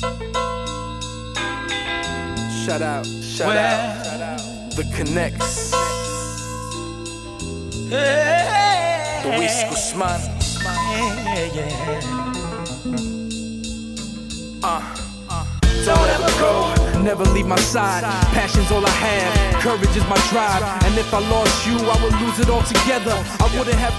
Shout out, shout out, the Connects, Luis Guzman. Don't ever go, never leave my side. Passion's all I have, courage is my drive. And if I lost you, I would lose it all together. I wouldn't have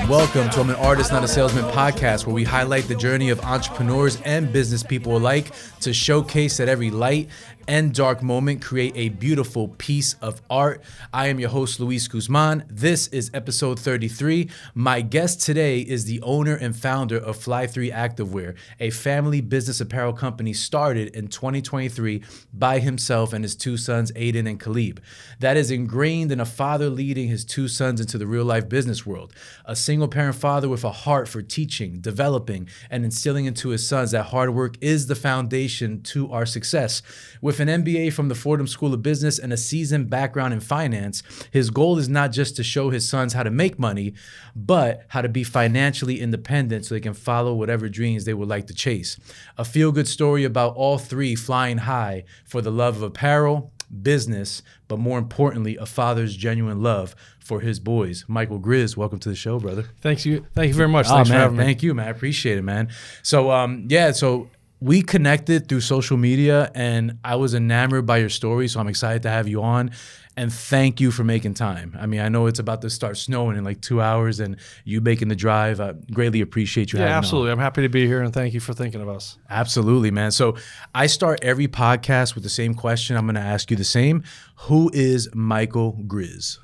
Welcome to I'm an Artist, Not a Salesman podcast, where we highlight the journey of entrepreneurs and business people alike to showcase that every light and dark moment create a beautiful piece of art. I am your host, Luis Guzman. This is episode 33. My guest today is the owner and founder of Fly Three Activewear, a family business apparel company started in 2023 by himself and his two sons, Aiden and Khalib. That is ingrained in a father leading his two sons into the real-life business world. A single-parent father with a heart for teaching, developing, and instilling into his sons that hard work is the foundation to our success. With an MBA from the Fordham School of Business and a seasoned background in finance, his goal is not just to show his sons how to make money, but how to be financially independent so they can follow whatever dreams they would like to chase. A feel-good story about all three flying high for the love of apparel, business, but more importantly, a father's genuine love for his boys. Michael Griz, welcome to the show, brother. Thank you very much. Thanks for having me. Thank you, man. I appreciate it, man. So, we connected through social media, and I was enamored by your story, so I'm excited to have you on. And thank you for making time. I mean, I know it's about to start snowing in like 2 hours, and you making the drive. I greatly appreciate you having me on. Absolutely. I'm happy to be here, and thank you for thinking of us. Absolutely, man. So I start every podcast with the same question. I'm going to ask you the same. Who is Michael Griz?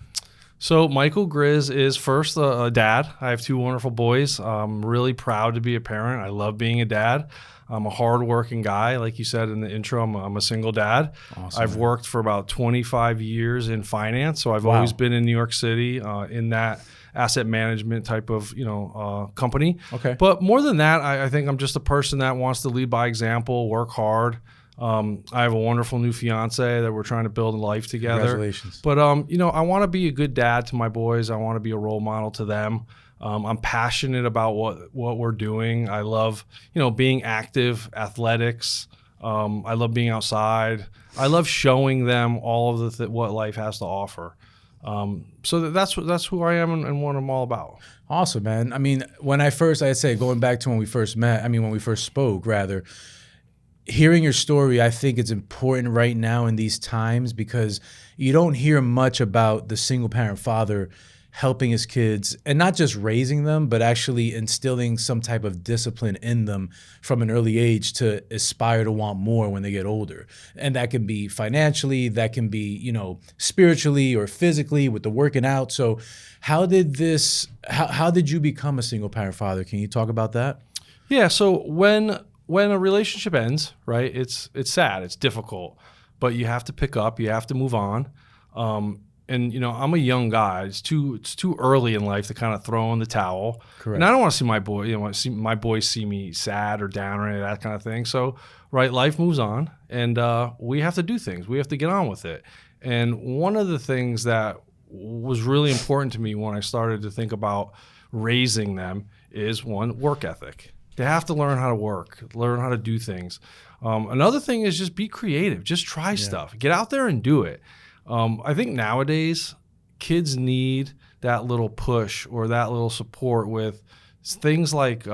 So Michael Griz is first a dad. I have two wonderful boys. I'm really proud to be a parent. I love being a dad. I'm a hardworking guy. Like you said in the intro, I'm a single dad. Awesome, I've worked for about 25 years in finance. So I've always been in New York City in that asset management type of company. Okay. But more than that, I think I'm just a person that wants to lead by example, work hard. I have a wonderful new fiance that we're trying to build a life together. Congratulations. But, I want to be a good dad to my boys. I want to be a role model to them. I'm passionate about what we're doing. I love, being active, athletics. I love being outside. I love showing them all of what life has to offer. So that's who I am and what I'm all about. Awesome, man. I mean, when we first spoke, rather, hearing your story, I think it's important right now in these times because you don't hear much about the single parent father helping his kids and not just raising them, but actually instilling some type of discipline in them from an early age to aspire to want more when they get older. And that can be financially, that can be, spiritually or physically with the working out. So how did you become a single parent father? Can you talk about that? Yeah. So when a relationship ends, right, it's sad, it's difficult, but you have to pick up, you have to move on. And I'm a young guy. It's too early in life to kind of throw in the towel. Correct. And I don't want to see my boys see me sad or down or any of that kind of thing. So, right, life moves on, and we have to do things. We have to get on with it. And one of the things that was really important to me when I started to think about raising them is, one, work ethic. They have to learn how to work, learn how to do things. Another thing is just be creative. Just try stuff. Get out there and do it. I think nowadays kids need that little push or that little support with things like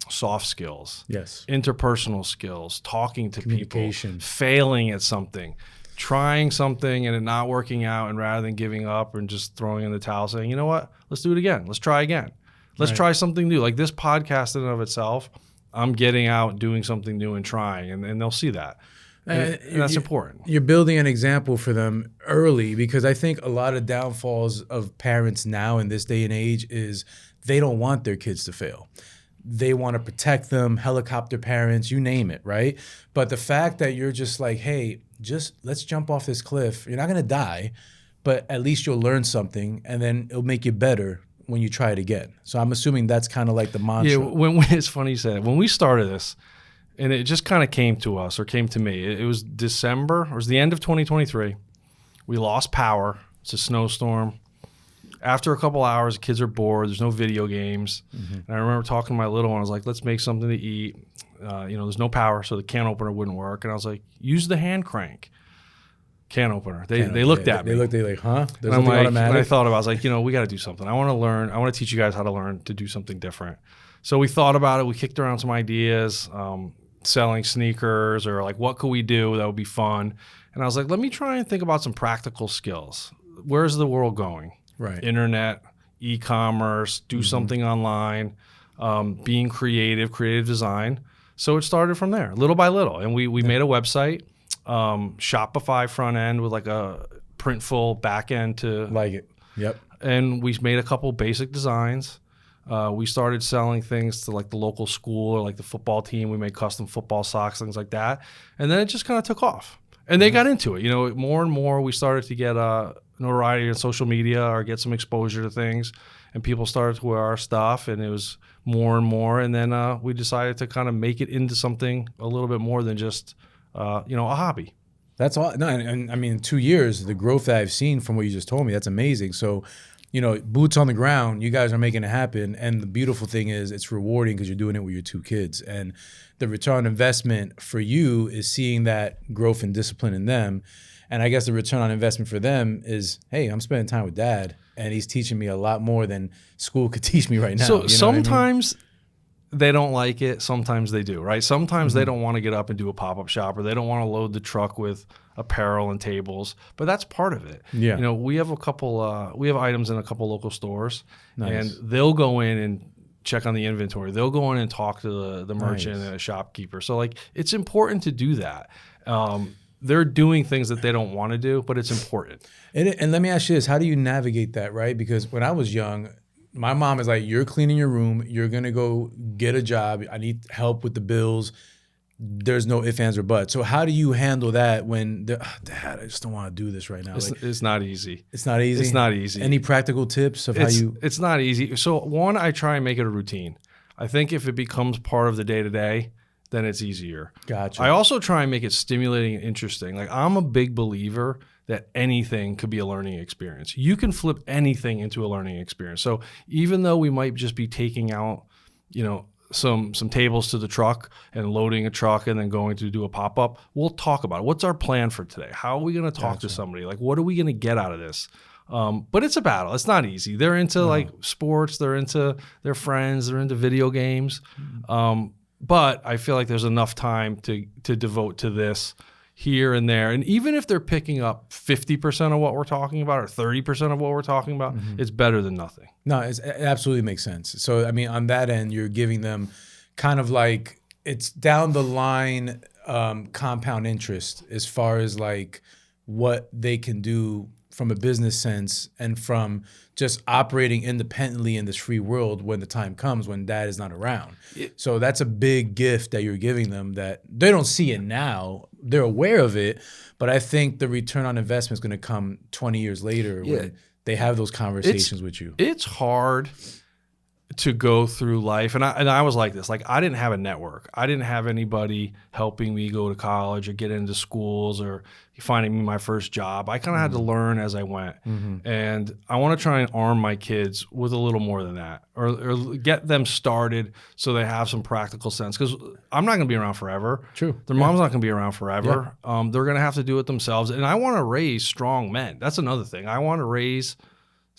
soft skills, yes, interpersonal skills, talking to people, failing at something, trying something and it not working out, and rather than giving up and just throwing in the towel saying, you know what, let's do it again. Let's try again. Let's try something new. Like this podcast in and of itself, I'm getting out, doing something new and trying, and they'll see that. And that's important. You're building an example for them early, because I think a lot of downfalls of parents now in this day and age is they don't want their kids to fail. They want to protect them, helicopter parents, you name it, right? But the fact that you're just like, hey, let's jump off this cliff. You're not going to die, but at least you'll learn something, and then it'll make you better when you try it again. So I'm assuming that's kind of like the mantra. Yeah, it's funny you said it. When we started this, and it just kind of came to me. It was December, it was the end of 2023. We lost power. It's a snowstorm. After a couple hours, the kids are bored. There's no video games. Mm-hmm. And I remember talking to my little one. I was like, let's make something to eat. there's no power, so the can opener wouldn't work. And I was like, use the hand crank can opener. They looked at me. They like, huh? There's and nothing like, automatic. and I thought about it. I was like, we got to do something. I want to learn. I want to teach you guys how to learn to do something different. So we thought about it. We kicked around some ideas, selling sneakers, or like, what could we do that would be fun? And I was like, let me try and think about some practical skills. Where's the world going? Right. Internet, e-commerce, do something online, being creative design. So it started from there, little by little. And we made a website, Shopify front end with like a Printful back end to like it. Yep. And we made a couple basic designs. We started selling things to like the local school or like the football team. We made custom football socks, things like that. And then it just kind of took off. And they got into it. More and more we started to get notoriety on social media or get some exposure to things. And people started to wear our stuff, and it was more and more. And then we decided to kind of make it into something a little bit more than just, a hobby. That's all. No, and I mean, in 2 years, the growth that I've seen from what you just told me, that's amazing. So, boots on the ground, you guys are making it happen. And the beautiful thing is it's rewarding because you're doing it with your 2 kids. And the return on investment for you is seeing that growth and discipline in them. And I guess the return on investment for them is, hey, I'm spending time with dad, and he's teaching me a lot more than school could teach me right now. So sometimes they don't like it. Sometimes they do, right? Sometimes they don't want to get up and do a pop-up shop, or they don't want to load the truck with apparel and tables, but that's part of it. Yeah. We have we have items in a couple local stores. Nice. And they'll go in and check on the inventory. They'll go in and talk to the merchant and a shopkeeper. So like, it's important to do that. They're doing things that they don't want to do, but it's important. And let me ask you this, how do you navigate that, right? Because when I was young, my mom is like, you're cleaning your room, you're going to go get a job, I need help with the bills. There's no ifs, ands, or buts. So how do you handle that when, Dad, I just don't want to do this right now? It's not easy. It's not easy? It's not easy. Any practical tips of how you... It's not easy. So one, I try and make it a routine. I think if it becomes part of the day-to-day, then it's easier. Gotcha. I also try and make it stimulating and interesting. Like, I'm a big believer that anything could be a learning experience. You can flip anything into a learning experience. So even though we might just be taking out, some tables to the truck and loading a truck and then going to do a pop-up, we'll talk about it. What's our plan for today? How are we going to talk to somebody? Like, what are we going to get out of this? But it's a battle. It's not easy. They're into like sports. They're into their friends. They're into video games. But I feel like there's enough time to devote to this here and there. And even if they're picking up 50% of what we're talking about or 30% of what we're talking about, it's better than nothing. No, it absolutely makes sense. So, I mean, on that end, you're giving them kind of like, it's down the line compound interest as far as like what they can do from a business sense and from just operating independently in this free world when the time comes when dad is not around. So that's a big gift that you're giving them that they don't see it now. They're aware of it, but I think the return on investment is going to come 20 years later when they have those conversations with you. It's hard to go through life. And I was like this. Like, I didn't have a network. I didn't have anybody helping me go to college or get into schools or finding me my first job. I kind of had to learn as I went. And I want to try and arm my kids with a little more than that, or get them started so they have some practical sense. Because I'm not going to be around forever. True. Their mom's not going to be around forever. They're going to have to do it themselves. And I want to raise strong men. That's another thing. I want to raise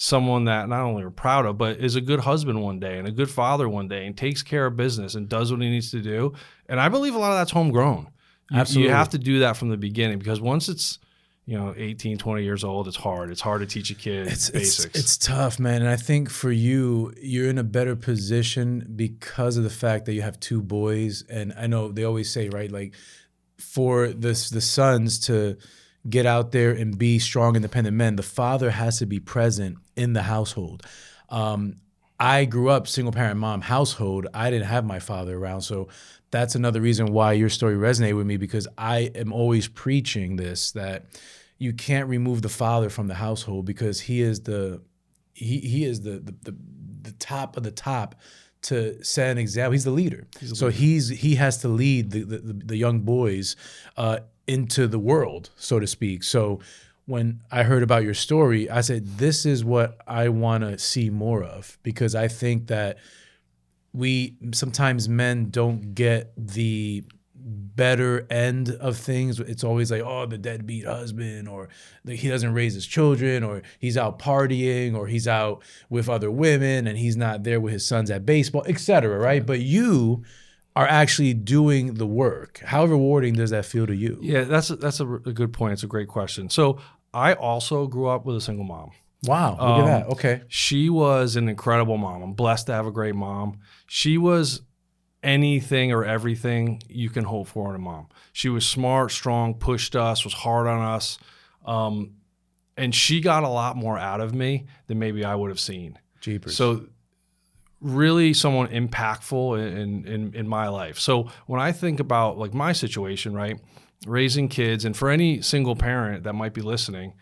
someone that not only we're proud of, but is a good husband one day and a good father one day and takes care of business and does what he needs to do. And I believe a lot of that's homegrown. Absolutely. You have to do that from the beginning, because once it's 18, 20 years old, it's hard. It's hard to teach a kid basics. It's tough, man. And I think for you, you're in a better position because of the fact that you have 2 boys. And I know they always say, right, like for the sons to get out there and be strong, independent men, the father has to be present in the household. I grew up single parent mom household. I didn't have my father around. So that's another reason why your story resonated with me, because I am always preaching this, that you can't remove the father from the household, because he is the top of the top to set an example. He's the leader. He has to lead the young boys into the world, so to speak. So when I heard about your story, I said, this is what I want to see more of, because I think that sometimes men don't get the better end of things. It's always like, oh, the deadbeat husband, or he doesn't raise his children, or he's out partying, or he's out with other women and he's not there with his sons at baseball, etc. Right? But you are actually doing the work. How rewarding does that feel to you? Yeah, that's a good point. It's a great question. So I also grew up with a single mom. Wow, look at that. Okay. She was an incredible mom. I'm blessed to have a great mom. She was anything or everything you can hope for in a mom. She was smart, strong, pushed us, was hard on us. And she got a lot more out of me than maybe I would have seen. Jeepers. So really someone impactful in my life. So when I think about like my situation, right, raising kids, and for any single parent that might be listening,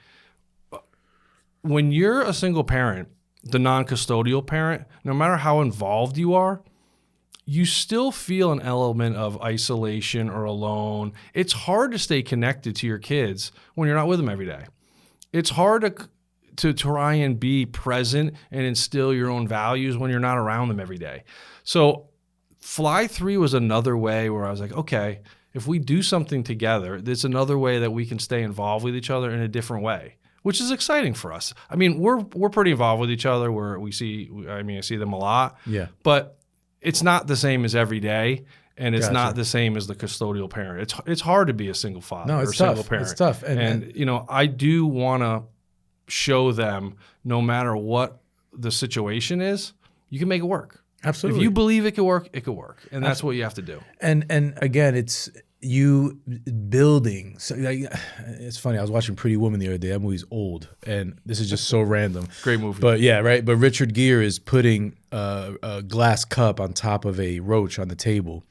when you're a single parent, the non-custodial parent, no matter how involved you are, you still feel an element of isolation or alone. It's hard to stay connected to your kids when you're not with them every day. It's hard to try and be present and instill your own values when you're not around them every day. So Fly 3 was another way where I was like, okay, if we do something together, there's another way that we can stay involved with each other in a different way, which is exciting for us. I mean, we're pretty involved with each other. I see them a lot. Yeah. But it's not the same as every day, and it's not the same as the custodial parent. It's hard to be a single father or single parent. It's tough. And you know, I do want to show them, no matter what the situation is, you can make it work. Absolutely. If you believe it could work, it could work. And that's what you have to do. And again, it's you building. So, like, it's funny. I was watching Pretty Woman the other day. That movie's old, and this is just so random. Great movie. But yeah, right. But Richard Gere is putting a glass cup on top of a roach on the table,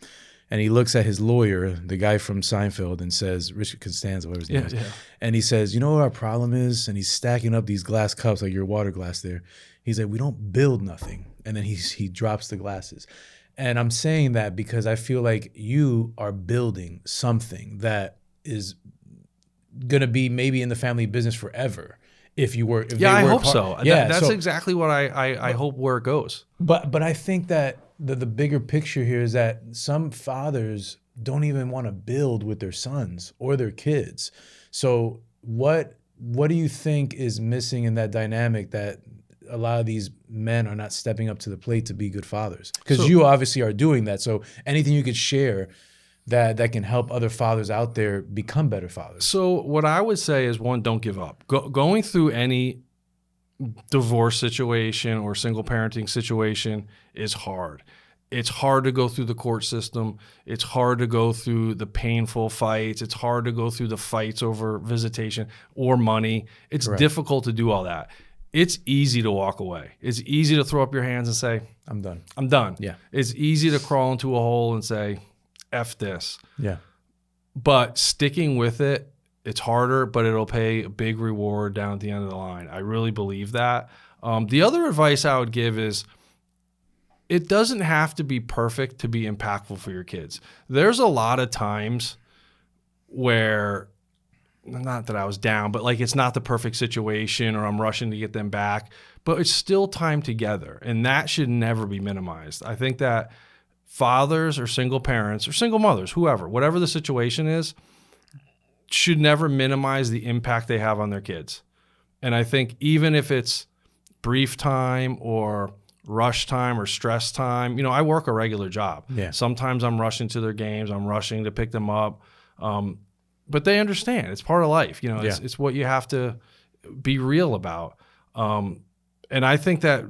and he looks at his lawyer, the guy from Seinfeld, and says, Richard Costanza, whatever his name is. Yeah. And he says, you know what our problem is? And he's stacking up these glass cups, like your water glass there. He's like, we don't build nothing. And then he drops the glasses. And I'm saying that because I feel like you are building something that is going to be maybe in the family business forever. If you work, I hope hard. so. Yeah, that's exactly what I hope where it goes. But I think that the bigger picture here is that some fathers don't even want to build with their sons or their kids. So what do you think is missing in that dynamic that a lot of these men are not stepping up to the plate to be good fathers? Because you obviously are doing that. So anything you could share that can help other fathers out there become better fathers. So what I would say is, one, don't give up. Going through any divorce situation or single parenting situation is hard. It's hard to go through the court system. It's hard to go through the painful fights. It's hard to go through the fights over visitation or money. It's difficult to do all that. It's easy to walk away. It's easy to throw up your hands and say, I'm done. I'm done. Yeah. It's easy to crawl into a hole and say, F this. Yeah. But sticking with it, it's harder, but it'll pay a big reward down at the end of the line. I really believe that. The other advice I would give is, it doesn't have to be perfect to be impactful for your kids. There's a lot of times where, not that I was down, but like it's not the perfect situation or I'm rushing to get them back, but it's still time together. And that should never be minimized. I think that fathers or single parents or single mothers, whoever, whatever the situation is, should never minimize the impact they have on their kids. And I think even if it's brief time or rush time or stress time, you know, I work a regular job. Yeah. Sometimes I'm rushing to their games. I'm rushing to pick them up. But they understand it's part of life. You know, it's what you have to be real about. And I think that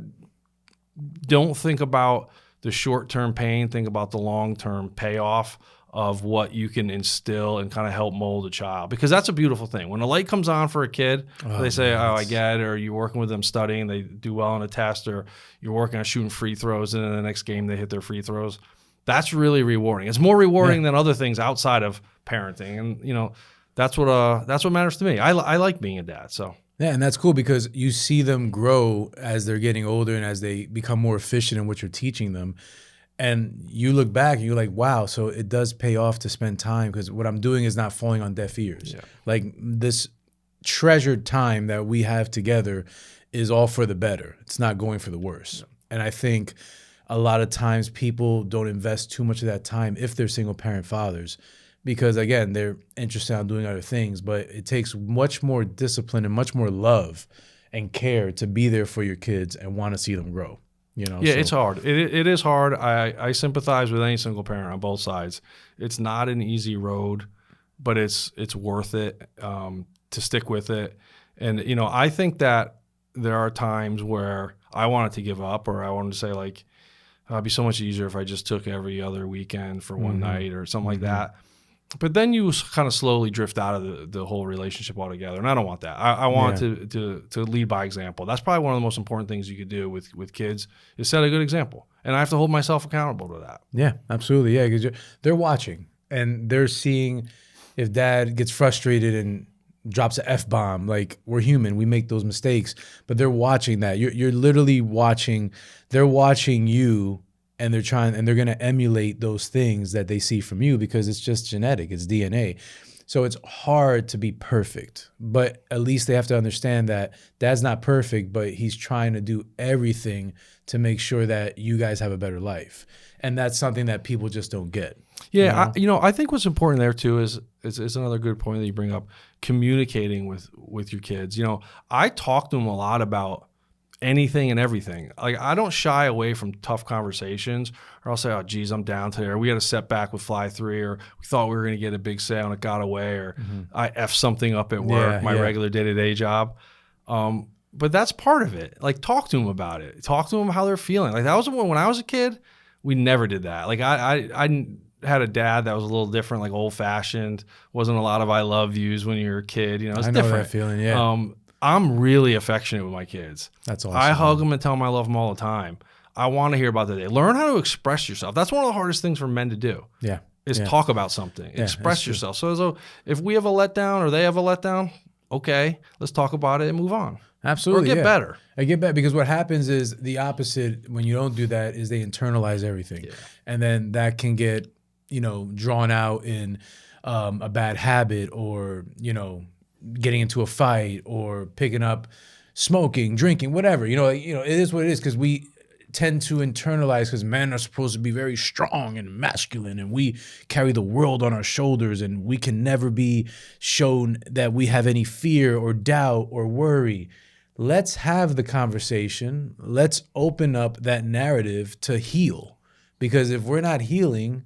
don't think about the short-term pain, think about the long-term payoff of what you can instill and kind of help mold a child. Because that's a beautiful thing. When a light comes on for a kid, they say, I get it, or you're working with them studying, they do well on a test, or you're working on shooting free throws, and in the next game they hit their free throws. That's really rewarding. It's more rewarding than other things outside of parenting. And, you know, that's what matters to me. I like being a dad, so. Yeah, and that's cool because you see them grow as they're getting older and as they become more efficient in what you're teaching them. And you look back and you're like, wow, so it does pay off to spend time because what I'm doing is not falling on deaf ears. Yeah. Like this treasured time that we have together is all for the better. It's not going for the worse. Yeah. And I think a lot of times people don't invest too much of that time if they're single parent fathers, because again, they're interested in doing other things, but it takes much more discipline and much more love and care to be there for your kids and want to see them grow. You know, yeah, it's hard. It is hard. I sympathize with any single parent on both sides. It's not an easy road, but it's worth it to stick with it. And you know, I think that there are times where I wanted to give up, or I wanted to say like, it'd be so much easier if I just took every other weekend for one night or something like that. But then you kind of slowly drift out of the whole relationship altogether, and I don't want that. I want to lead by example. That's probably one of the most important things you could do with kids is set a good example, and I have to hold myself accountable to that. Yeah, absolutely. Yeah, because they're watching and they're seeing if dad gets frustrated and drops an F-bomb. Like, we're human, we make those mistakes, but they're watching that. You're literally watching. They're watching you. And they're going to emulate those things that they see from you because it's just genetic, it's DNA. So it's hard to be perfect, but at least they have to understand that dad's not perfect, but he's trying to do everything to make sure that you guys have a better life. And that's something that people just don't get. Yeah, I think what's important there too is another good point that you bring up, communicating with your kids. You know, I talk to them a lot about anything and everything. Like, I don't shy away from tough conversations, or I'll say, oh geez, I'm down today, or we had a setback with Fly 3, or we thought we were going to get a big sale and it got away, or I F something up at work, my regular day-to-day job. But that's part of it. Like, talk to them about it. Talk to them how they're feeling. Like, that was when I was a kid, we never did that. Like, I had a dad that was a little different, like old-fashioned. Wasn't a lot of I love yous when you were a kid. You know, it's different. That feeling, yeah. I'm really affectionate with my kids. That's awesome. I hug them and tell them I love them all the time. I want to hear about their day. Learn how to express yourself. That's one of the hardest things for men to do. Yeah. Is talk about something. Express yourself. So if we have a letdown or they have a letdown, okay, let's talk about it and move on. Absolutely. Or get better. I get better, because what happens is the opposite when you don't do that is they internalize everything. Yeah. And then that can get, drawn out in a bad habit, or, getting into a fight, or picking up smoking, drinking, whatever. It is what it is, because we tend to internalize, because men are supposed to be very strong and masculine, and we carry the world on our shoulders, and we can never be shown that we have any fear or doubt or worry. Let's have the conversation. Let's open up that narrative to heal, because if we're not healing,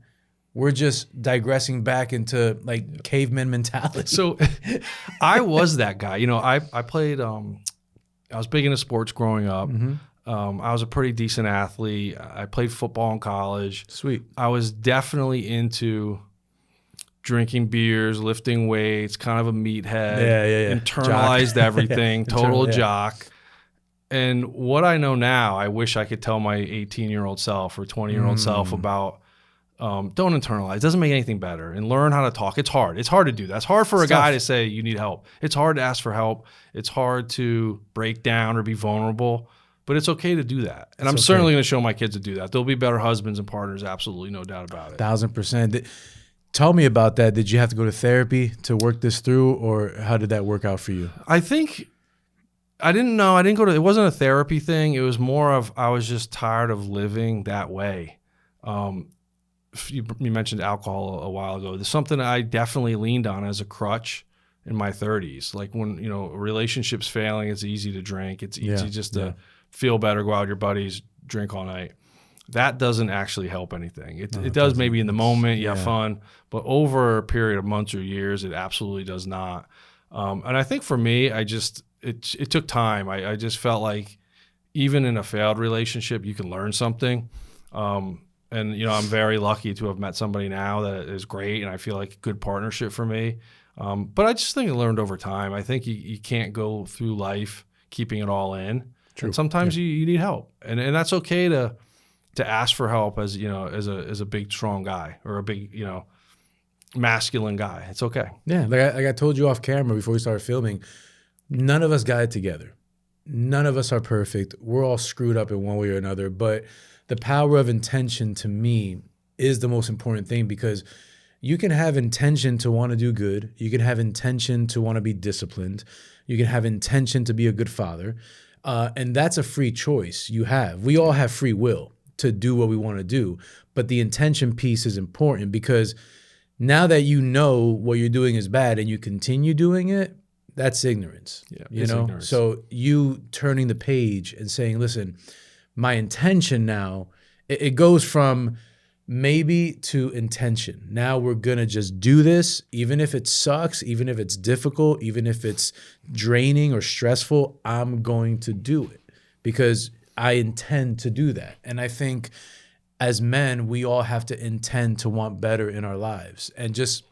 we're just digressing back into like caveman mentality. So I was that guy. I played, I was big into sports growing up. Mm-hmm. I was a pretty decent athlete. I played football in college. Sweet. I was definitely into drinking beers, lifting weights, kind of a meathead. Yeah. Internalized everything, total jock. And what I know now, I wish I could tell my 18-year-old self or 20-year-old self about, don't internalize. It doesn't make anything better. And learn how to talk. It's hard. It's hard to do that. It's hard for a guy to say you need help. It's hard to ask for help. It's hard to break down or be vulnerable. But it's okay to do that. And I'm certainly going to show my kids to do that. They'll be better husbands and partners, absolutely, no doubt about it. 1,000%. Tell me about that. Did you have to go to therapy to work this through, or how did that work out for you? I think I didn't know. I didn't go to, it wasn't a therapy thing. It was more of, I was just tired of living that way. You mentioned alcohol a while ago. There's something I definitely leaned on as a crutch in my 30s. Like when, a relationship's failing, it's easy to drink. It's easy just to feel better, go out with your buddies, drink all night. That doesn't actually help anything. It does maybe in the moment, you have fun, but over a period of months or years, it absolutely does not. And I think for me, it took time. I just felt like even in a failed relationship, you can learn something. And, I'm very lucky to have met somebody now that is great, and I feel like a good partnership for me. But I just think I learned over time. I think you can't go through life keeping it all in. True. And sometimes you need help. And that's okay to ask for help as a big, strong guy, or a big, masculine guy. It's okay. Yeah, like I told you off camera before we started filming, none of us got it together. None of us are perfect. We're all screwed up in one way or another, but the power of intention to me is the most important thing, because you can have intention to want to do good. You can have intention to want to be disciplined. You can have intention to be a good father. And that's a free choice you have. We all have free will to do what we want to do. But the intention piece is important, because now that you know what you're doing is bad and you continue doing it, that's ignorance. Yeah, you it's know? ignorance. So you turning the page and saying, listen, my intention now, it goes from maybe to intention. Now we're going to just do this, even if it sucks, even if it's difficult, even if it's draining or stressful, I'm going to do it because I intend to do that. And I think as men, we all have to intend to want better in our lives and just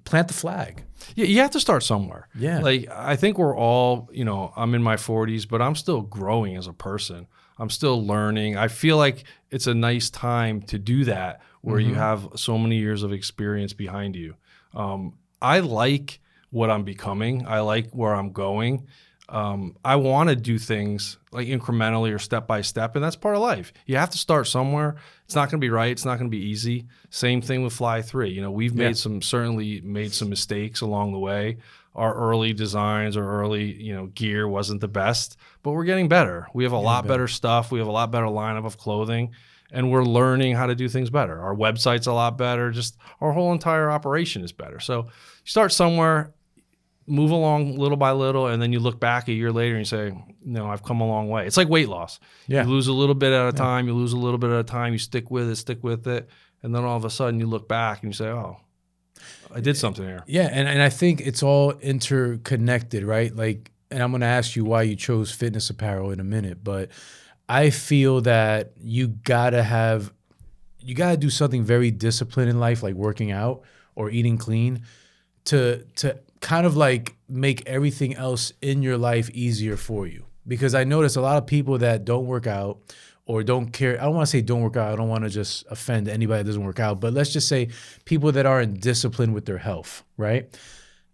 plant the flag. Yeah, you have to start somewhere. Yeah. Like, I think we're all, I'm in my 40s, but I'm still growing as a person. I'm still learning. I feel like it's a nice time to do that, where you have so many years of experience behind you. I like what I'm becoming. I like where I'm going. I want to do things like incrementally or step by step, and that's part of life. You have to start somewhere. It's not going to be right. It's not going to be easy. Same thing with Fly 3. We've certainly made some mistakes along the way. Our early designs or early, gear wasn't the best, but we're getting better. We have a lot better stuff. We have a lot better lineup of clothing, and we're learning how to do things better. Our website's a lot better. Just our whole entire operation is better. So you start somewhere, move along little by little, and then you look back a year later and you say, no, I've come a long way. It's like weight loss. Yeah. You lose a little bit at a time. You lose a little bit at a time. You stick with it. And then all of a sudden you look back and you say, oh, I did something here. Yeah, and I think it's all interconnected, right? Like, and I'm going to ask you why you chose fitness apparel in a minute, but I feel that you got to do something very disciplined in life, like working out or eating clean, to kind of like make everything else in your life easier for you. Because I notice a lot of people that don't work out or don't care. I don't want to say don't work out. I don't want to just offend anybody that doesn't work out. But let's just say people that aren't disciplined with their health, right?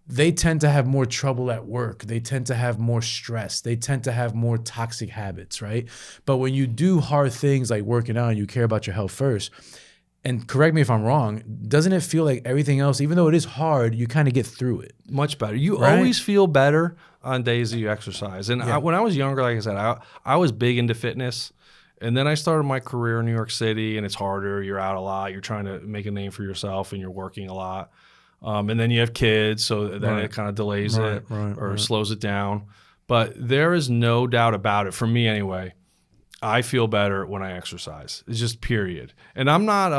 They tend to have more trouble at work. They tend to have more stress. They tend to have more toxic habits, right? But when you do hard things like working out and you care about your health first, and correct me if I'm wrong, doesn't it feel like everything else, even though it is hard, you kind of get through it? Much better. You Right? always feel better on days that you exercise. And when I was younger, like I said, I was big into fitness. And then I started my career in New York City, and it's harder. You're out a lot. You're trying to make a name for yourself, and you're working a lot. And then you have kids, so then it kind of delays it or slows it down. But there is no doubt about it, for me anyway. I feel better when I exercise. It's just period. And I'm not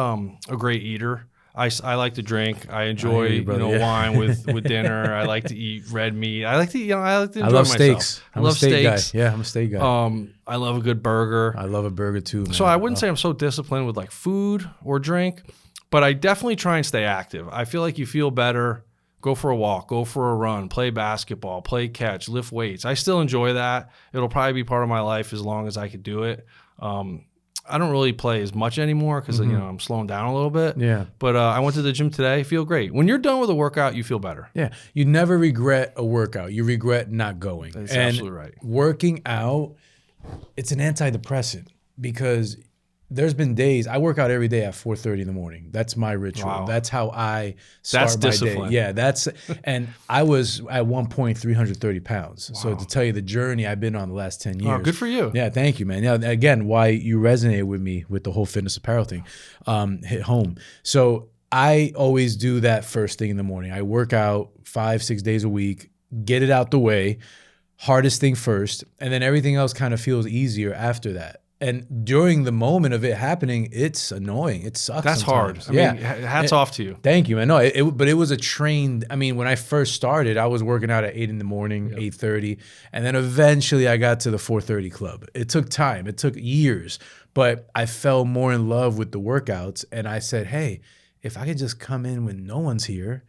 a great eater. I like to drink. I enjoy wine with dinner. I like to eat red meat. I like to enjoy myself. I love steaks. I love steaks. Guy. Yeah, I'm a steak guy. I love a good burger. I love a burger too, man. So I wouldn't say I'm so disciplined with like food or drink, but I definitely try and stay active. I feel like you feel better. Go for a walk, go for a run, play basketball, play catch, lift weights. I still enjoy that. It'll probably be part of my life as long as I could do it. I don't really play as much anymore because I'm slowing down a little bit. Yeah. But I went to the gym today. Feel great. When you're done with a workout, you feel better. Yeah. You never regret a workout. You regret not going. That's absolutely right. Working out, it's an antidepressant because there's been days I work out every day at 4:30 in the morning. That's my ritual. Wow. That's how I start my discipline. day. Yeah, and I was at one point 330 pounds. Wow. So to tell you the journey I've been on the last 10 years. Oh, good for you. Yeah, thank you, man. Now, again, why you resonated with me with the whole fitness apparel thing hit home. So I always do that first thing in the morning. I work out 5-6 days a week, get it out the way, hardest thing first, and then everything else kind of feels easier after that. And during the moment of it happening, it's annoying. It sucks. That's sometimes. hard. I mean, hats off to you. Thank you, man. No, but it was a trained. I mean, when I first started, I was working out at 8 in the morning, 8:30, and then eventually I got to the 4:30 club. It took time. It took years, but I fell more in love with the workouts, and I said, hey, if I could just come in when no one's here,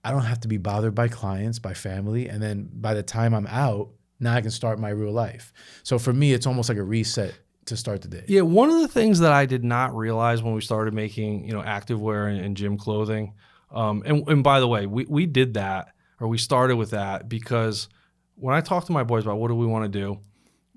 I don't have to be bothered by clients, by family, and then by the time I'm out, now I can start my real life. So for me, it's almost like a reset to start the day. Yeah, one of the things that I did not realize when we started making, activewear and gym clothing, and by the way, we did that, or we started with that because when I talked to my boys about what do we want to do,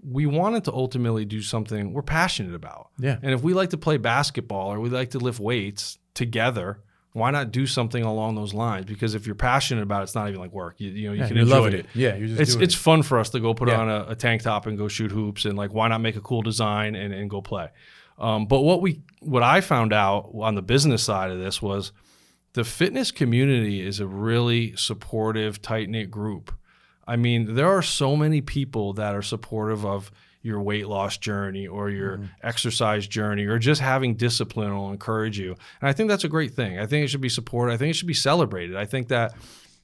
we wanted to ultimately do something we're passionate about. Yeah. And if we like to play basketball or we like to lift weights together, why not do something along those lines? Because if you're passionate about it, it's not even like work. You can enjoy it. Yeah, you're just doing it's fun for us to go put on a tank top and go shoot hoops, and like why not make a cool design and go play. But what I found out on the business side of this was the fitness community is a really supportive, tight-knit group. I mean, there are so many people that are supportive of your weight loss journey or your exercise journey or just having discipline will encourage you. And I think that's a great thing. I think it should be supported. I think it should be celebrated. I think that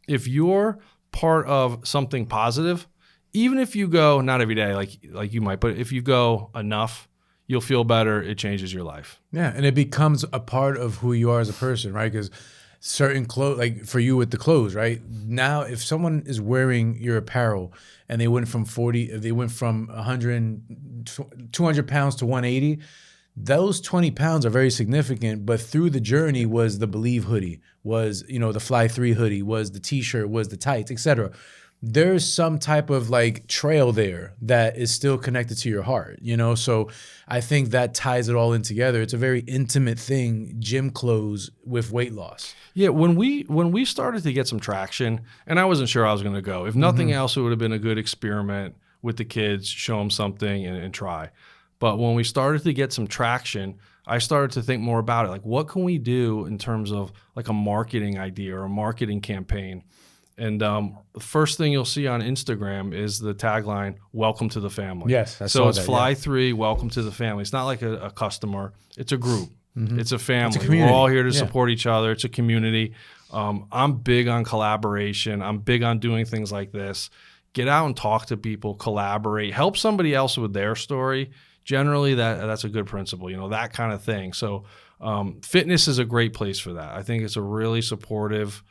if you're part of something positive, even if you go, not every day like you might, but if you go enough, you'll feel better. It changes your life. Yeah, and it becomes a part of who you are as a person, right? Because certain clothes, like for you with the clothes, right? Now, if someone is wearing your apparel and they went from 200 pounds to 180, those 20 pounds are very significant, but through the journey was the Believe hoodie, was, the Fly 3 hoodie, was the t-shirt, was the tights, etc. There's some type of like trail there that is still connected to your heart, So I think that ties it all in together. It's a very intimate thing, gym clothes with weight loss. Yeah, when we started to get some traction, and I wasn't sure I was going to go. If nothing else, it would have been a good experiment with the kids, show them something and try. But when we started to get some traction, I started to think more about it. Like, what can we do in terms of like a marketing idea or a marketing campaign? And the first thing you'll see on Instagram is the tagline, "Welcome to the family." Yes, I so saw it's that, Fly 3, welcome to the family. It's not like a customer. It's a group. It's a family. It's a community. We're all here to support each other. It's a community. I'm big on collaboration. I'm big on doing things like this. Get out and talk to people, collaborate, help somebody else with their story. Generally, that's a good principle, that kind of thing. So fitness is a great place for that. I think it's a really supportive,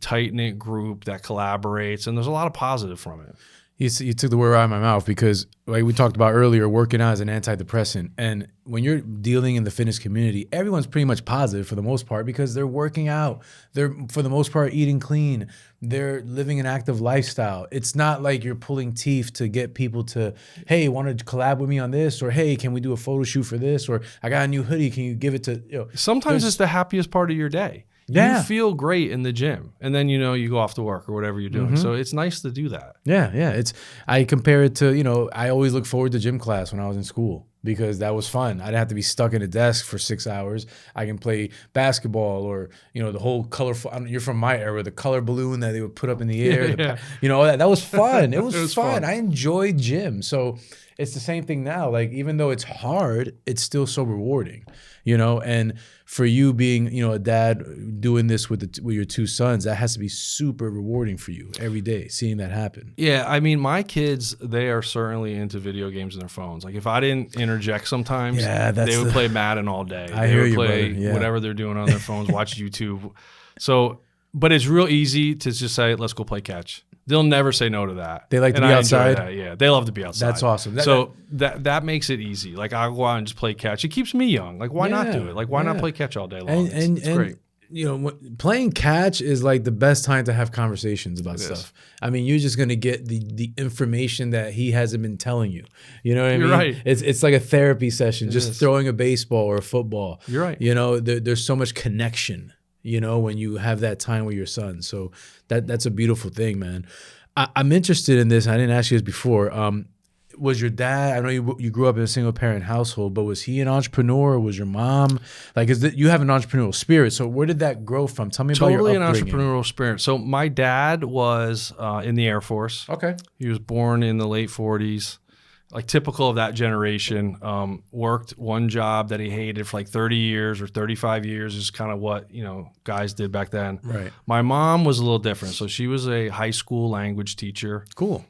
tight-knit group that collaborates, and there's a lot of positive from it. You took the word out of my mouth because, like we talked about earlier, working out is an antidepressant. And when you're dealing in the fitness community, everyone's pretty much positive for the most part because they're working out. They're, for the most part, eating clean. They're living an active lifestyle. It's not like you're pulling teeth to get people to, hey, want to collab with me on this? Or, hey, can we do a photo shoot for this? Or, I got a new hoodie. Can you give it to, Sometimes it's the happiest part of your day. Yeah. You feel great in the gym, and then you go off to work or whatever you're doing. So it's nice to do that. Yeah. I compare it to, I always look forward to gym class when I was in school because that was fun. I didn't have to be stuck in a desk for 6 hours. I can play basketball or, the whole colorful, you're from my era, the color balloon that they would put up in the air. That was fun. It was fun. I enjoyed gym. So it's the same thing now. Like, even though it's hard, it's still so rewarding, and for you being, a dad doing this with your two sons, that has to be super rewarding for you every day, seeing that happen. Yeah, I mean, my kids, they are certainly into video games and their phones. Like, if I didn't interject sometimes, they would play Madden all day. They would play whatever they're doing on their phones, watch YouTube. So, but it's real easy to just say, let's go play catch. They'll never say no to that. They like to be outside? Yeah, they love to be outside. That's awesome. That makes it easy. Like, I'll go out and just play catch. It keeps me young. Like, why not do it? Like, why not play catch all day long? It's great. Playing catch is like the best time to have conversations about stuff. I mean, you're just going to get the information that he hasn't been telling you. You know what I mean? You're right. It's like a therapy session, just throwing a baseball or a football. You're right. There's so much connection, when you have that time with your son. So that's a beautiful thing, man. I'm interested in this. I didn't ask you this before. Was your dad, I know you grew up in a single parent household, but was he an entrepreneur? Was your mom? Like, you have an entrepreneurial spirit. So where did that grow from? Tell me about your upbringing. Totally an entrepreneurial spirit. So my dad was in the Air Force. Okay. He was born in the late 40s. Like, typical of that generation, worked one job that he hated for like 30 years or 35 years is kind of what, guys did back then. Right. My mom was a little different. So she was a high school language teacher. Cool.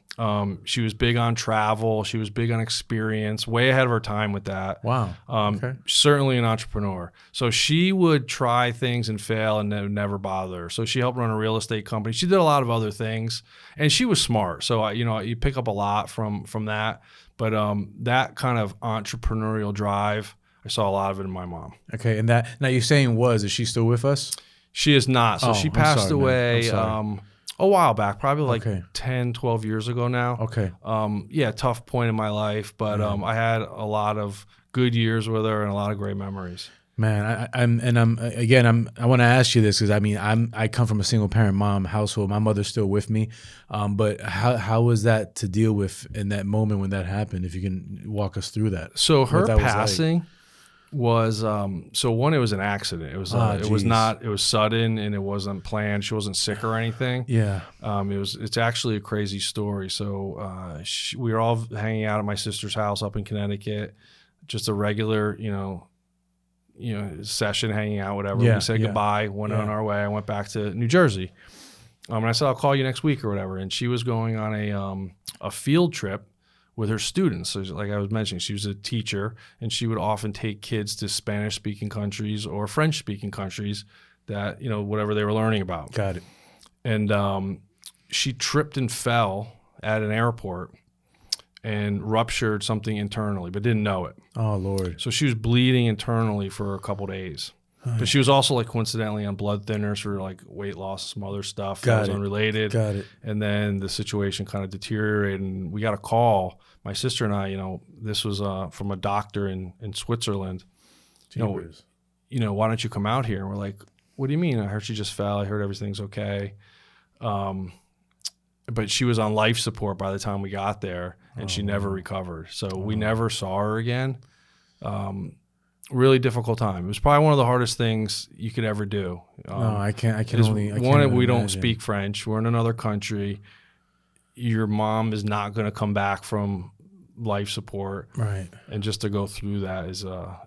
She was big on travel. She was big on experience, way ahead of her time with that. Wow. Okay. Certainly an entrepreneur. So she would try things and fail and it would never bother her. So she helped run a real estate company. She did a lot of other things and she was smart. So, you pick up a lot from that. But that kind of entrepreneurial drive, I saw a lot of it in my mom. Okay. And now you're saying is she still with us? She is not. So she passed away a while back, probably like 10, 12 years ago now. Okay. Tough point in my life, but I had a lot of good years with her and a lot of great memories. Man, I want to ask you this because I come from a single parent mom household. My mother's still with me, but how was that to deal with in that moment when that happened? If you can walk us through that. So her passing was so one, it was an accident. It was it was sudden and it wasn't planned. She wasn't sick or anything. Yeah. It's actually a crazy story. So we were all hanging out at my sister's house up in Connecticut, just a regular, session, hanging out, whatever. Yeah, we said goodbye, went on our way. I went back to New Jersey. And I said, I'll call you next week or whatever. And she was going on a field trip with her students. So like I was mentioning, she was a teacher, and she would often take kids to Spanish-speaking countries or French-speaking countries that, whatever they were learning about. Got it. And she tripped and fell at an airport and ruptured something internally, but didn't know it. Oh, Lord. So she was bleeding internally for a couple days. But she was also coincidentally on blood thinners for weight loss, some other stuff that was unrelated. Got it. And then the situation kind of deteriorated, and we got a call. My sister and I, this was from a doctor in Switzerland. Why don't you come out here? And we're like, what do you mean? I heard she just fell. I heard everything's okay. But she was on life support by the time we got there, and she never recovered. So we never saw her again. Really difficult time. It was probably one of the hardest things you could ever do. I can't only we don't imagine. speak French. We're in another country. Your mom is not going to come back from life support, right? And just to go through that is a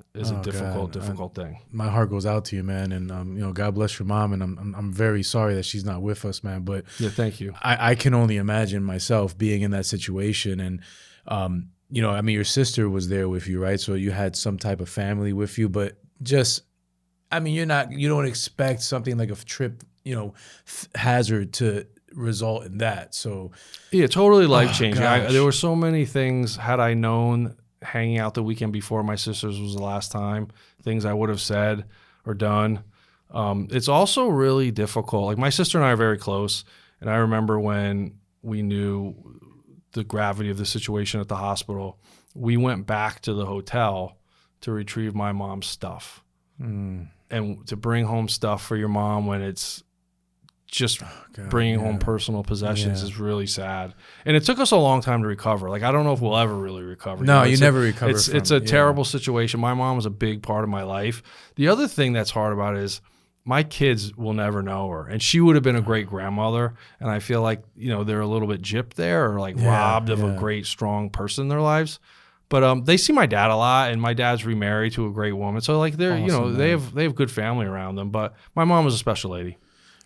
difficult thing. My heart goes out to you, man, and God bless your mom. And I'm very sorry that she's not with us, man. But yeah, thank you. I can only imagine myself being in that situation, and your sister was there with you, right? So you had some type of family with you, but you don't expect something like a trip, hazard to result in that. So yeah, totally life-changing. There were so many things, had I known hanging out the weekend before my sister's was the last time, things I would have said or done. It's also really difficult. My sister and I are very close, and I remember when we knew the gravity of the situation at the hospital, we went back to the hotel to retrieve my mom's stuff. And to bring home stuff for your mom when it's just bringing home personal possessions is really sad. And it took us a long time to recover. I don't know if we'll ever really recover. No, you never recover. It's a terrible situation. My mom was a big part of my life. The other thing that's hard about it is my kids will never know her, and she would have been a great grandmother. And I feel like, they're a little bit gypped there, or robbed of a great, strong person in their lives. But they see my dad a lot, and my dad's remarried to a great woman. So they're, awesome, they have good family around them. But my mom was a special lady.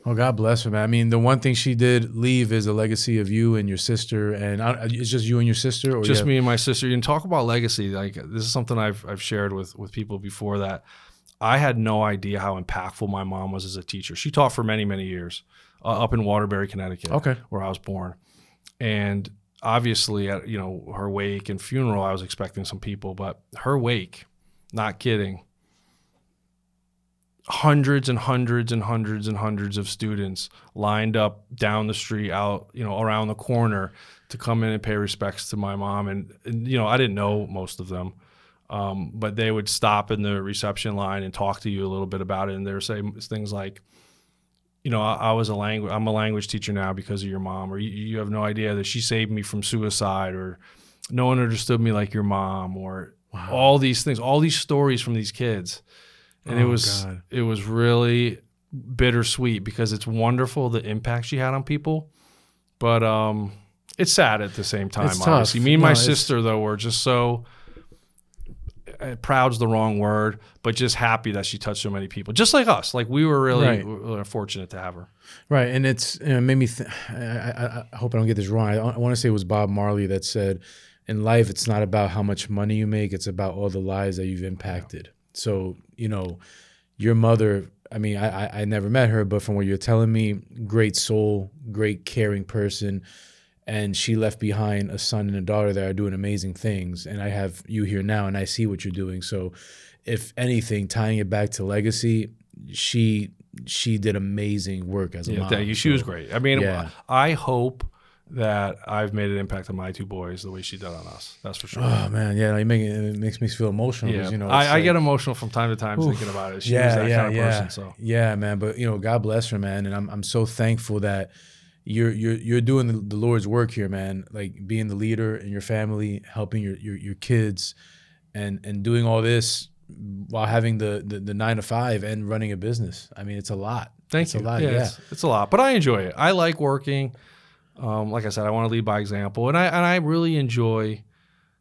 Well, God bless her, man. The one thing she did leave is a legacy of you and your sister, and it's just you and your sister, or just me and my sister. You can talk about legacy. This is something I've shared with people before, that I had no idea how impactful my mom was as a teacher. She taught for many, many years up in Waterbury, Connecticut, where I was born. And obviously at her wake and funeral, I was expecting some people, but her wake, not kidding, hundreds and hundreds and hundreds and hundreds of students lined up down the street, out around the corner, to come in and pay respects to my mom. And I didn't know most of them, but they would stop in the reception line and talk to you a little bit about it, and they would say things like, I'm a language teacher now because of your mom, or you have no idea that she saved me from suicide, or no one understood me like your mom, or all these things, all these stories from these kids. And it was really bittersweet, because it's wonderful the impact she had on people, but it's sad at the same time. It's obviously, tough. Me and my sister, though, were just so, proud's the wrong word, but just happy that she touched so many people, just like us. We were really fortunate to have her. Right, and it's made me. I hope I don't get this wrong. I want to say it was Bob Marley that said, "In life, it's not about how much money you make; it's about all the lives that you've impacted." So, your mother, I never met her, but from what you're telling me, great soul, great caring person. And she left behind a son and a daughter that are doing amazing things. And I have you here now, and I see what you're doing. So if anything, tying it back to legacy, she did amazing work as a mom. Thank you. She was great. I hope that I've made an impact on my two boys the way she did on us. That's for sure. Oh man, yeah, it makes me feel emotional. Yeah. I get emotional from time to time thinking about it. She was that kind of person. So yeah, man. But God bless her, man. And I'm so thankful that you're doing the Lord's work here, man. Being the leader in your family, helping your kids, and doing all this while having the 9 to 5 and running a business. I mean, it's a lot. Thank you. A lot, It's a lot, but I enjoy it. I like working. Like I said, I want to lead by example, and I really enjoy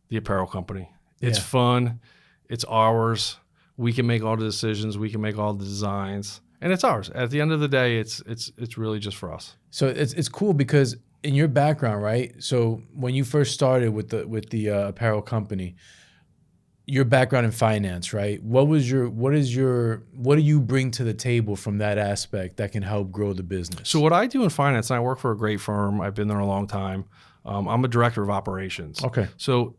the apparel company. It's fun. It's ours. We can make all the decisions. We can make all the designs, and it's ours. At the end of the day, it's really just for us. So it's cool because in your background, right? So when you first started with the apparel company, your background in finance, right? What do you bring to the table from that aspect that can help grow the business? So what I do in finance, and I work for a great firm. I've been there a long time. I'm a director of operations. Okay. So,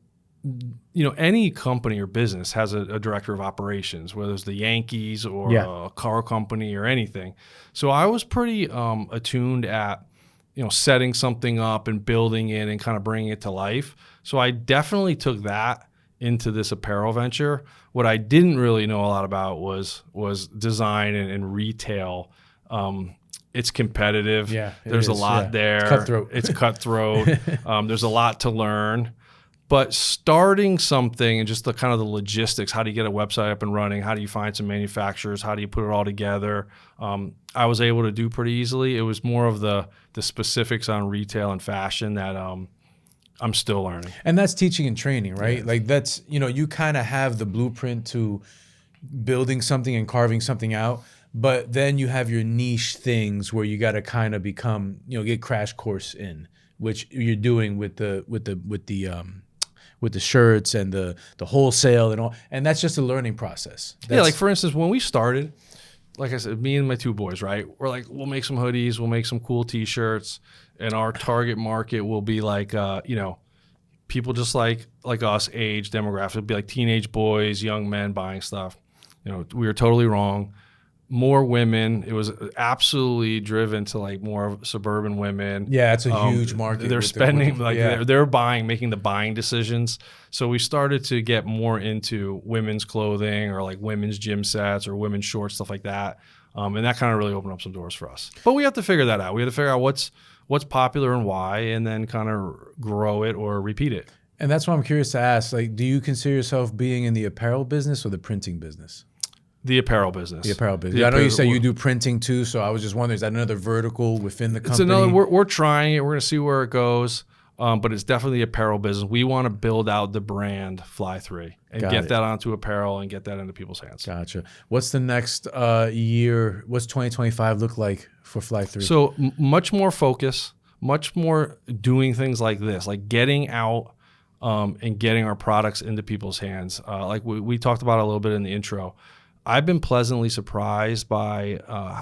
any company or business has a director of operations, whether it's the Yankees or a car company or anything. So I was pretty attuned at, setting something up and building it and kind of bringing it to life. So I definitely took that into this apparel venture. What I didn't really know a lot about was design and retail. It's competitive. There's a lot there. It's cutthroat. It's cutthroat. There's a lot to learn. But starting something and just the kind of the logistics, how do you get a website up and running? How do you find some manufacturers? How do you put it all together? I was able to do pretty easily. It was more of the specifics on retail and fashion that I'm still learning. And that's teaching and training, right? Yeah. Like that's, you kind of have the blueprint to building something and carving something out, but then you have your niche things where you got to kind of become, get crash course in, which you're doing with the shirts and the wholesale and all, and that's just a learning process. Like for instance, when we started, like I said, me and my two boys, right? We're like, we'll make some hoodies, we'll make some cool T-shirts, and our target market will be like, people just like us, age demographic. It'll be like teenage boys, young men buying stuff. We were totally wrong. More women. It was absolutely driven to like more suburban women. Yeah, it's a huge market. They're spending they're buying, making the buying decisions. So we started to get more into women's clothing or like women's gym sets or women's shorts, stuff like that. And that kind of really opened up some doors for us. But we have to figure that out. We have to figure out what's popular and why, and then kind of grow it or repeat it. And that's why I'm curious to ask, like, do you consider yourself being in the apparel business or the printing business? The apparel business. The apparel business. I know you say you do printing too, so I was just wondering, is that another vertical within the company? It's another. We're trying it. We're going to see where it goes, but it's definitely the apparel business. We want to build out the brand Fly Three and get that onto apparel and get that into people's hands. Gotcha. What's the next year? What's 2025 look like for Fly Three? So much more focus, much more doing things like this, like getting out and getting our products into people's hands. Like we talked about a little bit in the intro. I've been pleasantly surprised by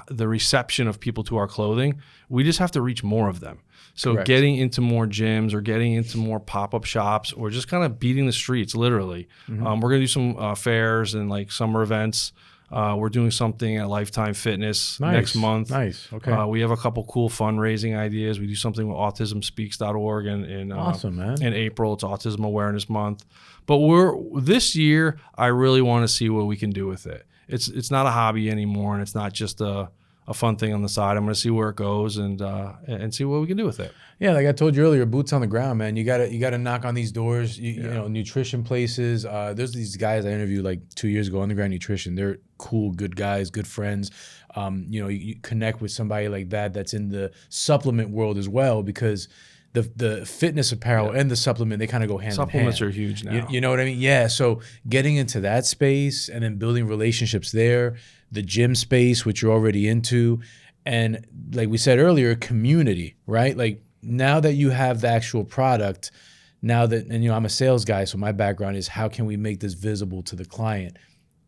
the reception of people to our clothing. We just have to reach more of them. So Correct. Getting into more gyms or getting into more pop-up shops or just kind of beating the streets, literally. Mm-hmm. We're going to do some fairs and like summer events. We're doing something at Lifetime Fitness next month. Nice. Okay. We have a couple cool fundraising ideas. We do something with autismspeaks.org awesome, man. In April. It's Autism Awareness Month. But this year, I really want to see what we can do with it. It's not a hobby anymore, and it's not just a fun thing on the side. I'm going to see where it goes and see what we can do with it. Yeah, like I told you earlier, boots on the ground, man. You gotta knock on these doors. You know, nutrition places. There's these guys I interviewed like 2 years ago, Underground Nutrition. They're cool, good guys, good friends. You connect with somebody like that's in the supplement world as well, because the fitness apparel and the supplement, they kind of go hand in hand. Supplements are huge now. You know what I mean? Yeah. So getting into that space and then building relationships there, the gym space, which you're already into, and like we said earlier, community, right? Like now that you have the actual product, and I'm a sales guy, so my background is how can we make this visible to the client?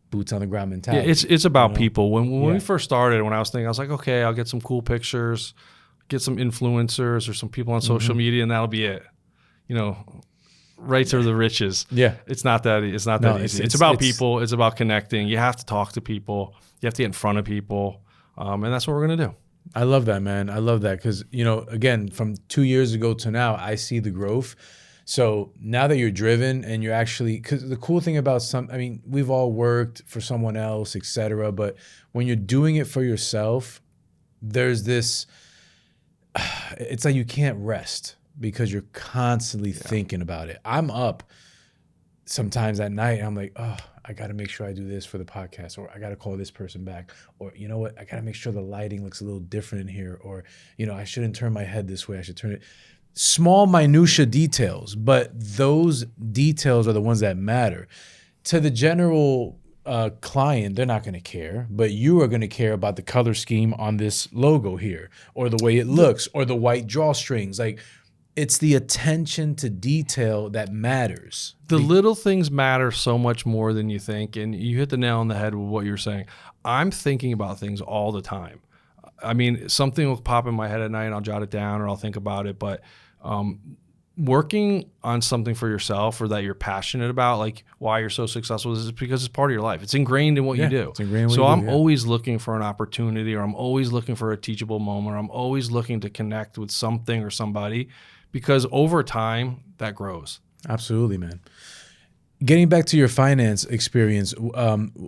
Boots on the ground mentality. Yeah, it's about people. When we first started, when I was thinking, I was like, okay, I'll get some cool pictures, get some influencers or some people on social media, and that'll be it. Right to the riches. Yeah, it's not that easy. It's about people. It's about connecting. You have to talk to people. You have to get in front of people, and that's what we're gonna do. I love that, man. I love that because again, from 2 years ago to now, I see the growth. So now that you're driven and you're actually, because the cool thing about we've all worked for someone else, etc. But when you're doing it for yourself, there's this. It's like you can't rest because you're constantly thinking about it. I'm up sometimes at night I'm like, oh, I got to make sure I do this for the podcast, or I got to call this person back, or you know what, I got to make sure the lighting looks a little different in here, or I shouldn't turn my head this way, I should turn it. Small minutia details, but those details are the ones that matter. To the general client, they're not going to care, but you are going to care about the color scheme on this logo here, or the way it looks, or the white drawstrings. Like, it's the attention to detail that matters. The little things matter so much more than you think, and you hit the nail on the head with what you're saying. I'm thinking about things all the time. I mean, something will pop in my head at night and I'll jot it down or I'll think about it, but working on something for yourself or that you're passionate about, like why you're so successful, is because it's part of your life. It's ingrained in what you do. It's ingrained in what so you I'm do, always looking for an opportunity, or I'm always looking for a teachable moment, or I'm always looking to connect with something or somebody, because over time that grows. Absolutely, man. Getting back to your finance experience,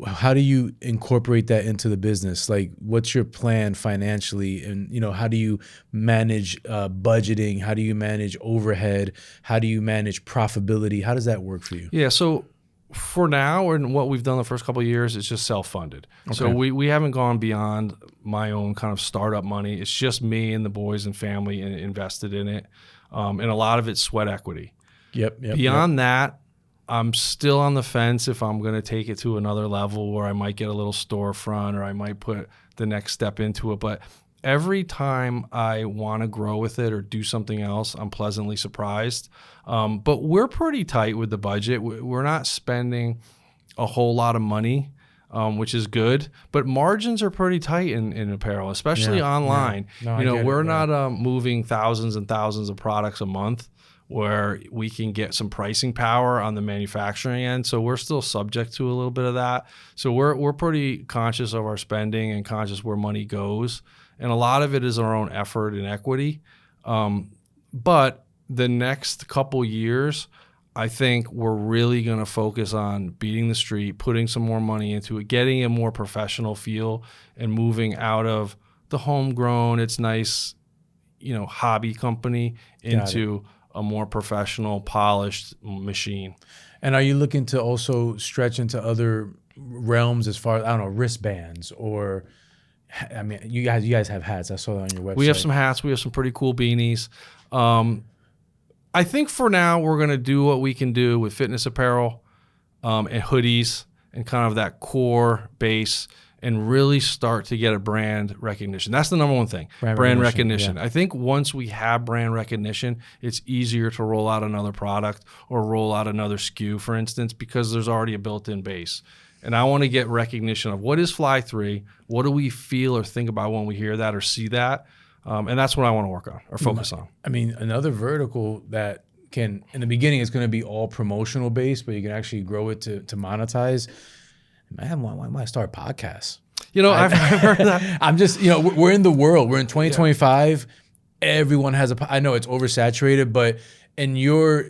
how do you incorporate that into the business? Like, what's your plan financially? And, how do you manage budgeting? How do you manage overhead? How do you manage profitability? How does that work for you? Yeah, so for now, and what we've done the first couple of years is just self-funded. Okay. So we haven't gone beyond my own kind of startup money. It's just me and the boys and family invested in it. And a lot of it's sweat equity. Yep. Beyond that, I'm still on the fence if I'm going to take it to another level where I might get a little storefront or I might put the next step into it. But every time I want to grow with it or do something else, I'm pleasantly surprised. But we're pretty tight with the budget. We're not spending a whole lot of money, which is good. But margins are pretty tight in apparel, especially online. Yeah. No, we're not moving thousands and thousands of products a month, where we can get some pricing power on the manufacturing end. So we're still subject to a little bit of that. So we're pretty conscious of our spending and conscious where money goes. And a lot of it is our own effort and equity. But the next couple years, I think we're really going to focus on beating the street, putting some more money into it, getting a more professional feel, and moving out of the homegrown, it's nice, hobby company into a more professional, polished machine. And are you looking to also stretch into other realms as far as, I don't know, wristbands, or, I mean, you guys have hats. I saw that on your website. We have some hats. We have some pretty cool beanies. I think for now we're going to do what we can do with fitness apparel and hoodies and kind of that core base, and really start to get a brand recognition. That's the number one thing, brand recognition. Yeah. I think once we have brand recognition, it's easier to roll out another product or roll out another SKU, for instance, because there's already a built-in base. And I want to get recognition of what is Fly 3, what do we feel or think about when we hear that or see that, and that's what I want to work on or focus on. I mean, another vertical that can, in the beginning, it's going to be all promotional based, but you can actually grow it to monetize. Man, why might I start podcasts? I've heard that. I'm just, we're in the world. We're in 2025. Yeah. Everyone has I know it's oversaturated, but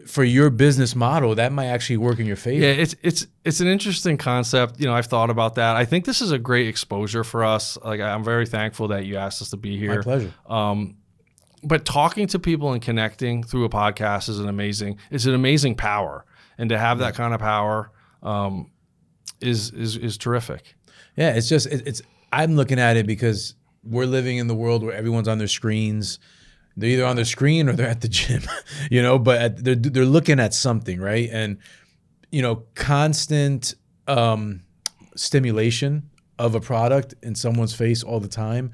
for your business model, that might actually work in your favor. Yeah, it's an interesting concept. I've thought about that. I think this is a great exposure for us. Like, I'm very thankful that you asked us to be here. My pleasure. But talking to people and connecting through a podcast is an amazing power, and to have that kind of power is terrific. Yeah, it's just I'm looking at it because we're living in the world where everyone's on their screens. They're either on their screen or they're at the gym, but they're looking at something, right? And constant stimulation of a product in someone's face all the time,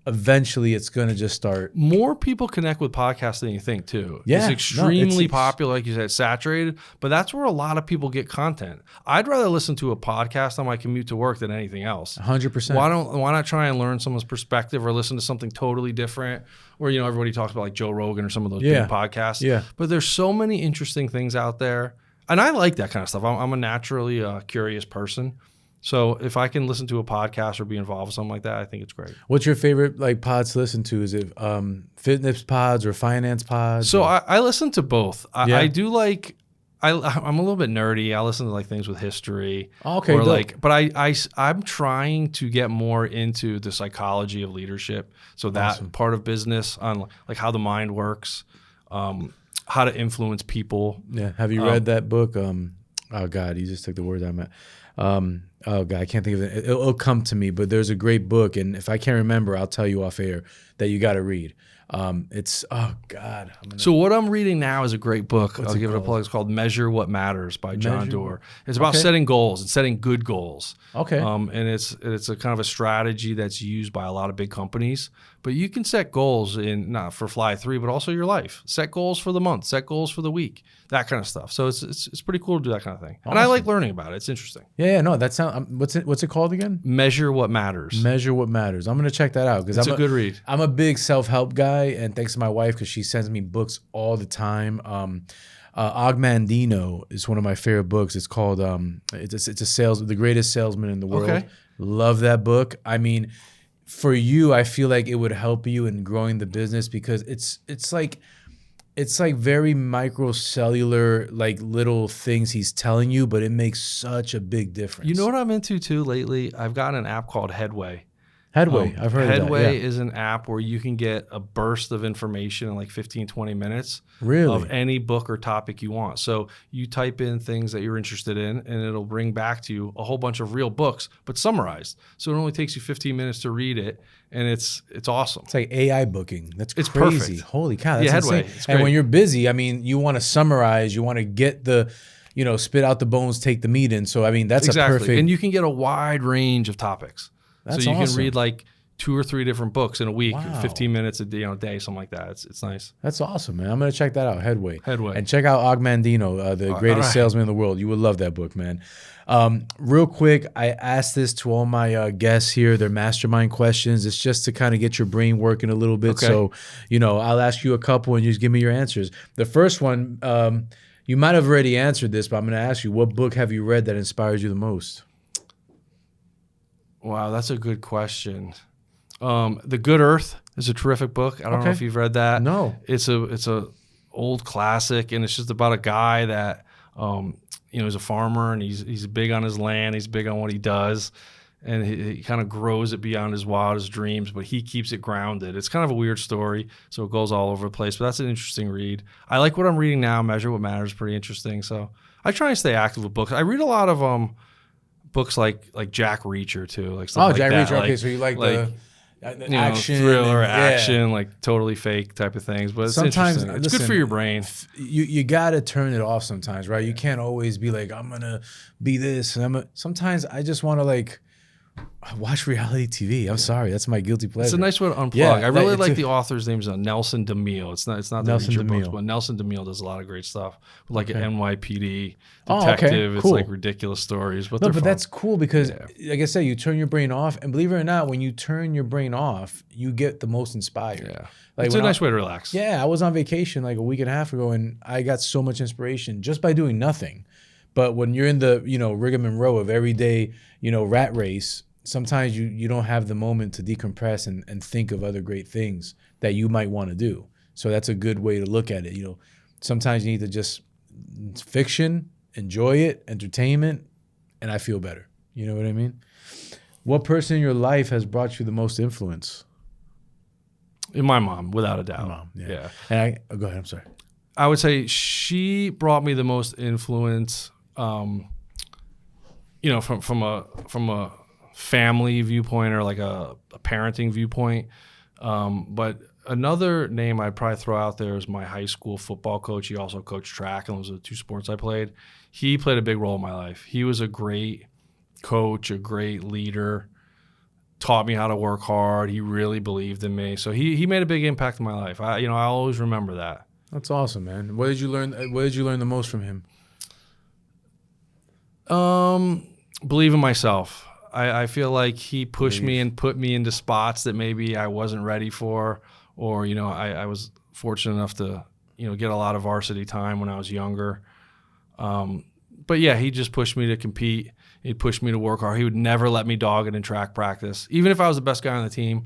eventually it's going to just start. More people connect with podcasts than you think, too. Yeah, it's extremely popular, like you said, saturated, but that's where a lot of people get content. I'd rather listen to a podcast on my commute to work than anything else. 100%. Why not try and learn someone's perspective or listen to something totally different? Or, everybody talks about like Joe Rogan or some of those big podcasts. Yeah. But there's so many interesting things out there. And I like that kind of stuff. I'm a naturally curious person. So if I can listen to a podcast or be involved with something like that, I think it's great. What's your favorite pods to listen to? Is it fitness pods or finance pods? So I listen to both. I do like. I'm a little bit nerdy. I listen to things with history. Okay, or dope. But I'm trying to get more into the psychology of leadership. So that part of business on how the mind works, how to influence people. Yeah. Have you read that book? Oh God, you just took the words out of my. Oh God, I can't think of it. It'll come to me. But there's a great book, and if I can't remember, I'll tell you off air that you got to read. It's oh God. So what I'm reading now is a great book. I'll it give it a called? plug. It's called Measure What Matters by John Measure Doerr. It's about Okay. setting goals and setting good goals. Okay. And it's a kind of a strategy that's used by a lot of big companies. But you can set goals in not for Fly 3, but also your life. Set goals for the month. Set goals for the week. That kind of stuff. So it's pretty cool to do that kind of thing. And I like learning about it. It's interesting. Yeah, no, that sounds. What's it called again? Measure What Matters. Measure What Matters. I'm gonna check that out because It's a good read. I'm a big self-help guy, and thanks to my wife because she sends me books all the time. Ogmandino is one of my favorite books. It's called it's the greatest salesman in the world. Okay. Love that book. I mean, for you, I feel like it would help you in growing the business because it's like very microcellular, like little things he's telling you, but it makes such a big difference. You know what I'm into too lately? I've got an app called Headway. Headway. I've heard of that. Headway Yeah. is an app where you can get a burst of information in like 15, 20 minutes Really? of any book or topic you want. So you type in things that you're interested in and it'll bring back to you a whole bunch of real books, but summarized. So it only takes you 15 minutes to read it, and it's awesome. It's like AI booking. That's It's crazy. perfect. Holy cow, that's Yeah, Headway. insane. It's And when great. you're busy, I mean, you want to summarize, you want to get the, spit out the bones, take the meat in. So, I mean, that's Exactly. a perfect. And you can get a wide range of topics. That's so you awesome. can read like 2 or 3 different books in a week, Wow. 15 minutes a day, something like that. It's nice. That's awesome, man. I'm going to check that out, Headway. Headway. And check out Ogmandino, the greatest right. salesman in the world. You would love that book, man. Real quick, I asked this to all my guests here, their mastermind questions. It's just to kind of get your brain working a little bit. Okay. So, I'll ask you a couple and you just give me your answers. The first one, you might have already answered this, but I'm going to ask you, what book have you read that inspires you the most? Wow, that's a good question. The Good Earth is a terrific book. I don't know Okay. if you've read that. No. It's a old classic, and it's just about a guy that he's a farmer and he's big on his land. He's big on what he does, and he kind of grows it beyond his wildest dreams, but he keeps it grounded. It's kind of a weird story, so it goes all over the place, but that's an interesting read. I like what I'm reading now. Measure What Matters, pretty interesting. So I try and stay active with books. I read a lot of books like Jack Reacher too, like stuff like Jack that. Reacher. Okay, so you like the action, thriller, and- yeah. action, like totally fake type of things. But it's Sometimes, interesting. It's listen, good for your brain. You got to turn it off sometimes, right? You can't always be like, I'm gonna be this, and sometimes I just want to like watch reality TV. I'm sorry, that's my guilty pleasure. It's a nice way to unplug. Yeah, I really it's like a- the author's name is Nelson DeMille. It's not the Nelson Reacher books, DeMille. but Nelson DeMille does a lot of great stuff. Like Okay. an NYPD Oh, okay, detective. It's cool. like ridiculous stories, but No, they're but fun. that's cool because, like I said, you turn your brain off, and believe it or not, when you turn your brain off, you get the most inspired. Yeah. Like It's a when nice way to relax. Yeah, I was on vacation like a week and a half ago, and I got so much inspiration just by doing nothing. But when you're in the rigmarole of everyday rat race, sometimes you don't have the moment to decompress and think of other great things that you might want to do. So that's a good way to look at it. Sometimes you need to just fiction, enjoy it, entertainment, and I feel better. You know what I mean? What person in your life has brought you the most influence? My mom, without a doubt. Mom, yeah. Yeah. And go ahead. I'm sorry. I would say she brought me the most influence, from a family viewpoint or like a parenting viewpoint. But another name I'd probably throw out there is my high school football coach. He also coached track, and those are the 2 sports I played. He played a big role in my life. He was a great coach, a great leader, taught me how to work hard. He really believed in me. So he made a big impact in my life. I always remember that. That's awesome, man. What did you learn? What did you learn the most from him? Believe in myself. I feel like he pushed me and put me into spots that maybe I wasn't ready for, or I was fortunate enough to get a lot of varsity time when I was younger. But yeah, he just pushed me to compete. He'd push me to work hard. He would never let me dog it in track practice. Even if I was the best guy on the team,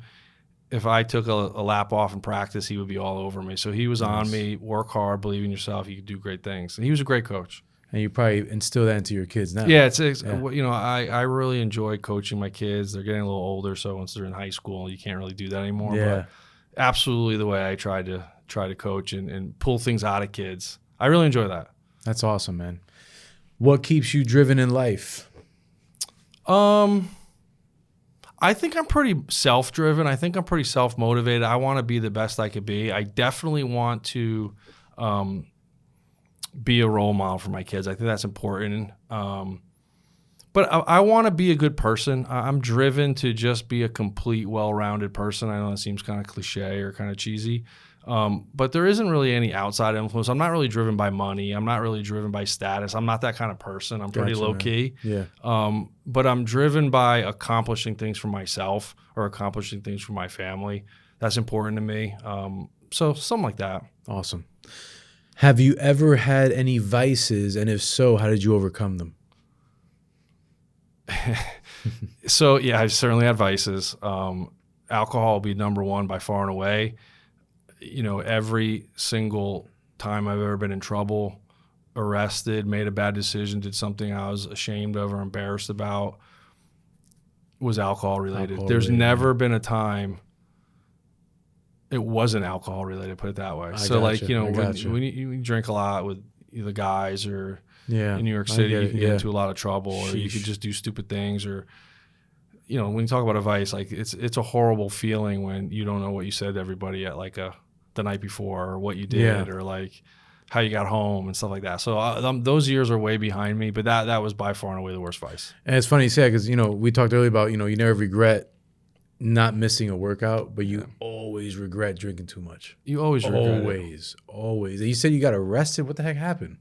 if I took a lap off in practice, he would be all over me. So he was on me, work hard, believe in yourself, you could do great things. And he was a great coach. And you probably instill that into your kids now. Yeah, I really enjoy coaching my kids. They're getting a little older, so once they're in high school, you can't really do that anymore. Yeah. But absolutely the way I try to coach and pull things out of kids. I really enjoy that. That's awesome, man. What keeps you driven in life? I think I'm pretty self-driven. I think I'm pretty self-motivated. I want to be the best I could be. I definitely want to be a role model for my kids. I think that's important. But I want to be a good person. I'm driven to just be a complete, well-rounded person. I know that seems kind of cliche or kind of cheesy. But there isn't really any outside influence. I'm not really driven by money. I'm not really driven by status. I'm not that kind of person. I'm pretty low key. Yeah. But I'm driven by accomplishing things for myself or accomplishing things for my family. That's important to me. So something like that. Awesome. Have you ever had any vices? And if so, how did you overcome them? So yeah, I've certainly had vices. Alcohol will be number one by far and away. You know, every single time I've ever been in trouble, arrested, made a bad decision, did something I was ashamed of or embarrassed about, was alcohol related. There's never been a time it wasn't alcohol related, put it that way. So like, you know, when you drink a lot with the guys or in New York City, you can get into a lot of trouble or you could just do stupid things or, you know, when you talk about a vice, like it's a horrible feeling when you don't know what you said to everybody at like the night before or what you did or like how you got home and stuff like that. So those years are way behind me, but that was by far and away the worst vice. And it's funny you say, because, you know, we talked earlier about, you know, you never regret not missing a workout, but you always regret drinking too much. You always regret it. Always. And you said you got arrested. What the heck happened?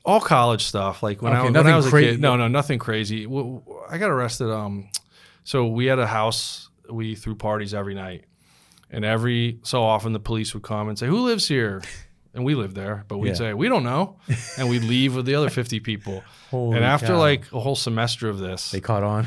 All college stuff. Like when I was a kid. No, nothing crazy. I got arrested. So we had a house. We threw parties every night. And every so often the police would come and say, "Who lives here?" And we lived there, but we'd say, "We don't know." And we'd leave with the other 50 people. Holy and after cow. Like a whole semester of this, they caught on.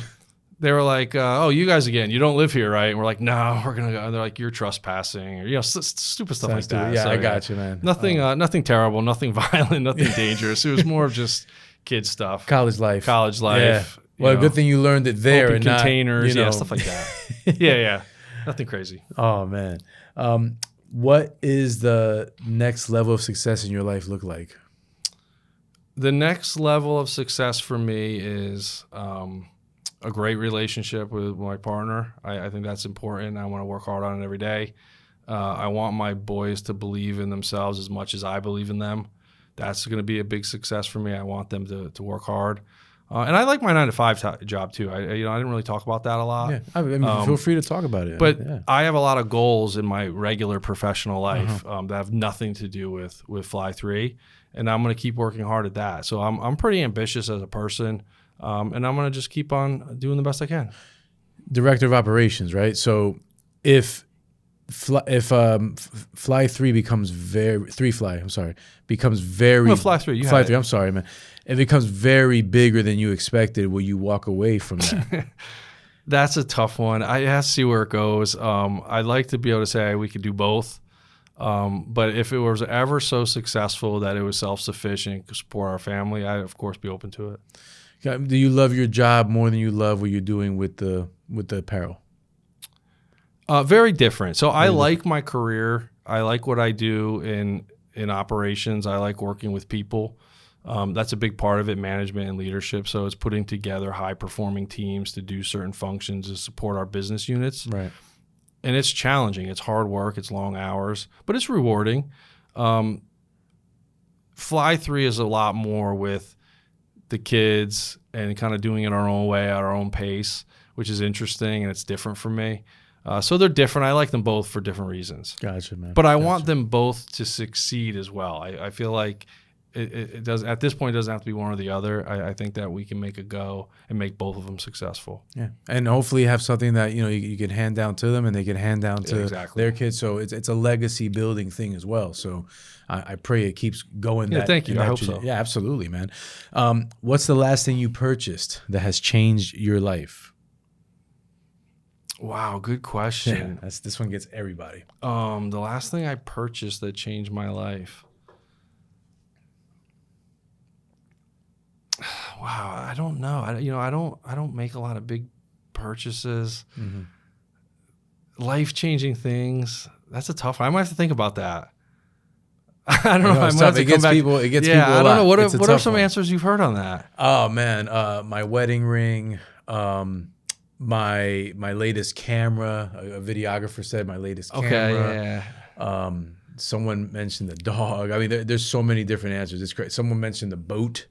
They were like, "Oh, you guys again? You don't live here, right?" And we're like, "No, we're gonna go." And they're like, "You're trespassing," or you know, stupid stuff like that. Yeah, so, I got you, man. Nothing terrible, nothing violent, nothing dangerous. It was more of just kid stuff. College life. Yeah. Well, good thing you learned it there and containers, not, stuff like that. yeah. Nothing crazy. Oh man. What is the next level of success in your life look like? The next level of success for me is a great relationship with my partner. I think that's important. I want to work hard on it every day. I want my boys to believe in themselves as much as I believe in them. That's going to be a big success for me. I want them to work hard. And I like my 9-to-5 job too. I didn't really talk about that a lot. Yeah, I mean, feel free to talk about it. But I have a lot of goals in my regular professional life that have nothing to do with Fly 3, and I'm going to keep working hard at that. So I'm pretty ambitious as a person, and I'm going to just keep on doing the best I can. Director of operations, right? So if Fly 3 becomes becomes very well, Fly 3, Fly 3. I'm sorry, man. It becomes very bigger than you expected. Will you walk away from that? That's a tough one. I have to see where it goes. I'd like to be able to say we could do both. But if it was ever so successful that it was self-sufficient to support our family, I'd of course be open to it. Do you love your job more than you love what you're doing with the apparel? Very different. So I like my career. I like what I do in operations. I like working with people. That's a big part of it, management and leadership. So it's putting together high-performing teams to do certain functions to support our business units. Right. And it's challenging. It's hard work. It's long hours, but it's rewarding. Fly 3 is a lot more with the kids and kind of doing it our own way, at our own pace, which is interesting, and it's different for me. So they're different. I like them both for different reasons. Gotcha, man. But I want them both to succeed as well. I feel like it does at this point. It doesn't have to be one or the other. I think that we can make a go and make both of them successful. Yeah, and hopefully have something that you can hand down to them, and they can hand down to their kids. So it's a legacy building thing as well. So I pray it keeps going. Yeah, thank you. I hope so. Yeah, absolutely, man. What's the last thing you purchased that has changed your life? Wow, good question. Yeah, this one gets everybody. The last thing I purchased that changed my life. Wow, I don't know. I don't make a lot of big purchases. Mm-hmm. Life-changing things. That's a tough one. I might have to think about that. I don't know. It's tough. It gets people. It gets people. I don't know. What are some one. answers you've heard on that? Oh man, my wedding ring. My latest camera. A videographer said my latest camera. Yeah. Someone mentioned the dog. I mean, there's so many different answers. It's great. Someone mentioned the boat.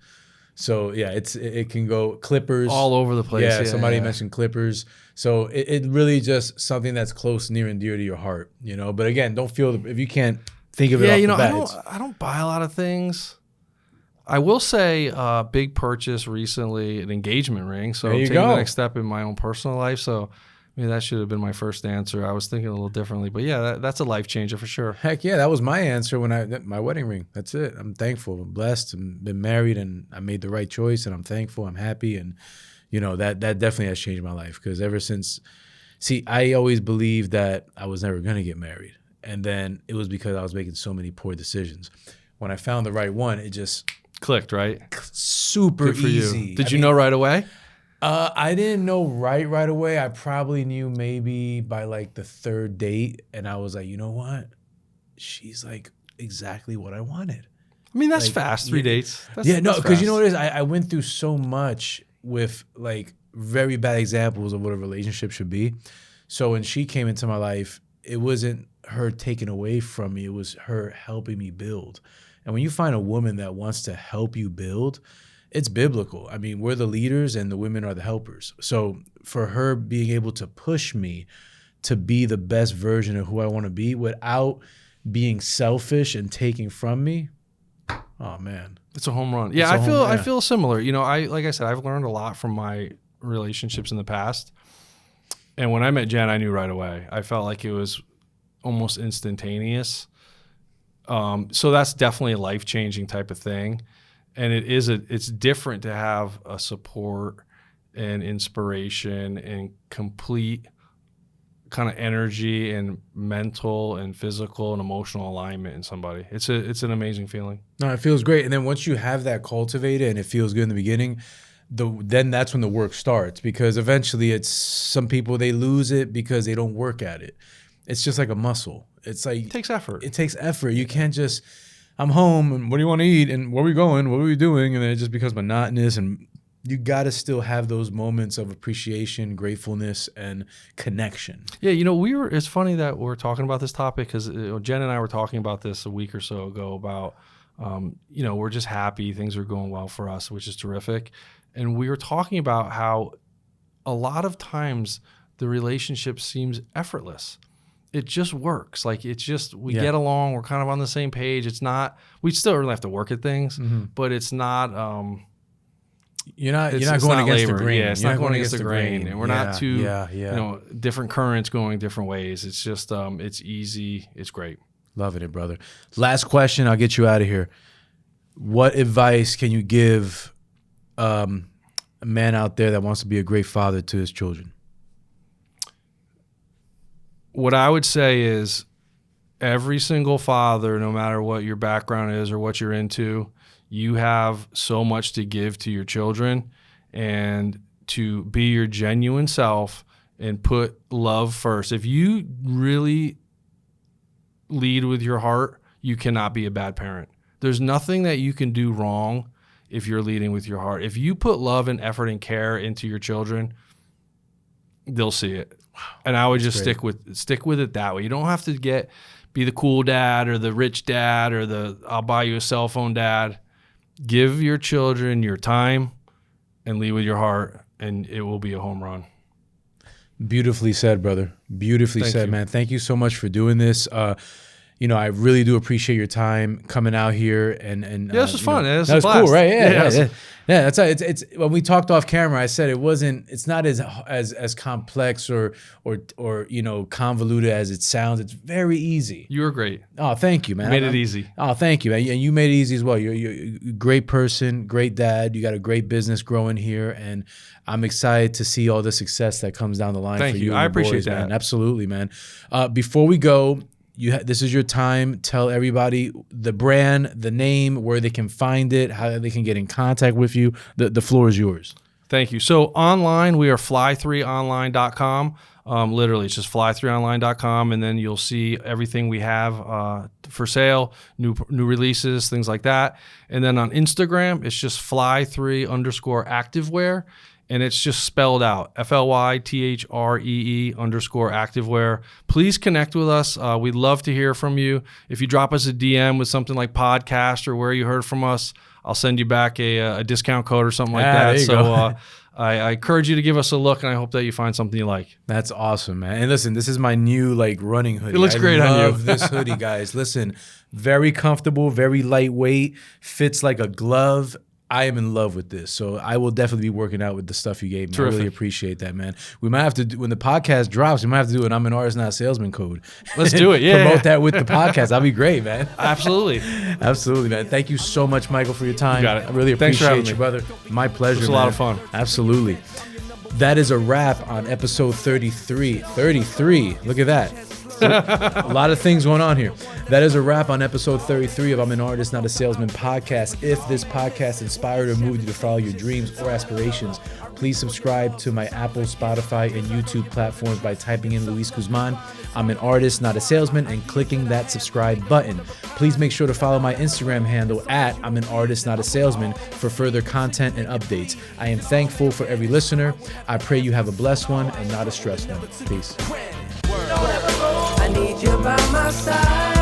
So yeah, it can go clippers all over the place. Yeah, somebody mentioned clippers. So it really just something that's close, near, and dear to your heart, But again, don't feel if you can't think of it. Off the bat, I don't buy a lot of things. I will say, big purchase recently, an engagement ring. So taking the next step in my own personal life. So maybe that should have been my first answer. I was thinking a little differently, but yeah, that's a life changer for sure. Heck yeah, that was my answer when my wedding ring. That's it. I'm thankful. I'm blessed. I've been married, and I made the right choice, and I'm thankful. I'm happy, and that definitely has changed my life because ever since, I always believed that I was never gonna get married, and then it was because I was making so many poor decisions. When I found the right one, it just clicked, right? Super easy. Did you know right away? I didn't know right away. I probably knew maybe by like the third date, and I was like, you know what? She's like exactly what I wanted. I mean, that's fast. 3 dates. Because you know what it is? I went through so much with like very bad examples of what a relationship should be. So when she came into my life, it wasn't her taking away from me. It was her helping me build. And when you find a woman that wants to help you build, it's biblical. I mean, we're the leaders and the women are the helpers. So for her being able to push me to be the best version of who I want to be without being selfish and taking from me, oh man, it's a home run. Yeah, I feel similar. Like I said, I've learned a lot from my relationships in the past. And when I met Jen, I knew right away. I felt like it was almost instantaneous. So that's definitely a life-changing type of thing. And it's different to have a support and inspiration and complete kind of energy and mental and physical and emotional alignment in somebody. It's an amazing feeling. No, it feels great. And then once you have that cultivated and it feels good in the beginning, then that's when the work starts, because eventually it's some people, they lose it because they don't work at it. It's just like a muscle. It's like it takes effort. It takes effort. You can't just, I'm home and what do you want to eat and where are we going? What are we doing? And then it just becomes monotonous, and you got to still have those moments of appreciation, gratefulness, and connection. Yeah, it's funny that we're talking about this topic because Jen and I were talking about this a week or so ago about, we're just happy. Things are going well for us, which is terrific. And we were talking about how a lot of times the relationship seems effortless. It just works. Like it's just, we get along. We're kind of on the same page. It's not, we still really have to work at things, but it's not, you're not going against the grain. Yeah, it's not going against the grain. And we're not too, different currents going different ways. It's just, it's easy. It's great. Loving it, brother. Last question. I'll get you out of here. What advice can you give a man out there that wants to be a great father to his children? What I would say is every single father, no matter what your background is or what you're into, you have so much to give to your children, and to be your genuine self and put love first. If you really lead with your heart, you cannot be a bad parent. There's nothing that you can do wrong if you're leading with your heart. If you put love and effort and care into your children, they'll see it. And I would just stick with it that way. You don't have to be the cool dad or the rich dad or the I'll buy you a cell phone dad. Give your children your time and lead with your heart, and it will be a home run. Beautifully said, brother. Beautifully said, man. Thank you so much for doing this. I really do appreciate your time coming out here and this was fun. That was cool, right? Yeah. That's it's when we talked off camera, I said it's not as complex or convoluted as it sounds. It's very easy. You were great. Oh, thank you, man. Made it easy. Oh, thank you, man. And you made it easy as well. You're a great person, great dad. You got a great business growing here, and I'm excited to see all the success that comes down the line for you. I appreciate that. Man. Absolutely, man. Before we go, this is your time. Tell everybody the brand, the name, where they can find it, how they can get in contact with you. The floor is yours. Thank you. So online, we are fly3online.com. Literally, it's just fly3online.com, and then you'll see everything we have for sale, new releases, things like that. And then on Instagram, it's just Fly3_Activewear. And it's just spelled out, FLYTHREE_activewear. Please connect with us. We'd love to hear from you. If you drop us a DM with something like podcast or where you heard from us, I'll send you back a discount code or something like that. So I encourage you to give us a look, and I hope that you find something you like. That's awesome, man. And listen, this is my new running hoodie. It looks great on you. I love this hoodie, guys. Listen, very comfortable, very lightweight, fits like a glove. I am in love with this, so I will definitely be working out with the stuff you gave me. Terrific. I really appreciate that, man. We might have to do, when the podcast drops, we might have to do an I'm an artist, not a salesman code. Let's do it. Yeah, promote that with the podcast. That'd be great, man. Absolutely. Absolutely, man. Thank you so much, Michael, for your time. You got it. I really Thanks for appreciate having you, me. brother. My pleasure. It was a lot of fun. Absolutely. That is a wrap on episode 33. 33. Look at that. A lot of things going on here. That is a wrap on episode 33 of I'm an Artist, Not a Salesman podcast. If this podcast inspired or moved you to follow your dreams or aspirations, please subscribe to my Apple, Spotify, and YouTube platforms by typing in Luis Guzman, I'm an Artist, Not a Salesman, and clicking that subscribe button. Please make sure to follow my Instagram handle at I'm an Artist, Not a Salesman for further content and updates. I am thankful for every listener. I pray you have a blessed one and not a stressed one. Peace. I need you by my side.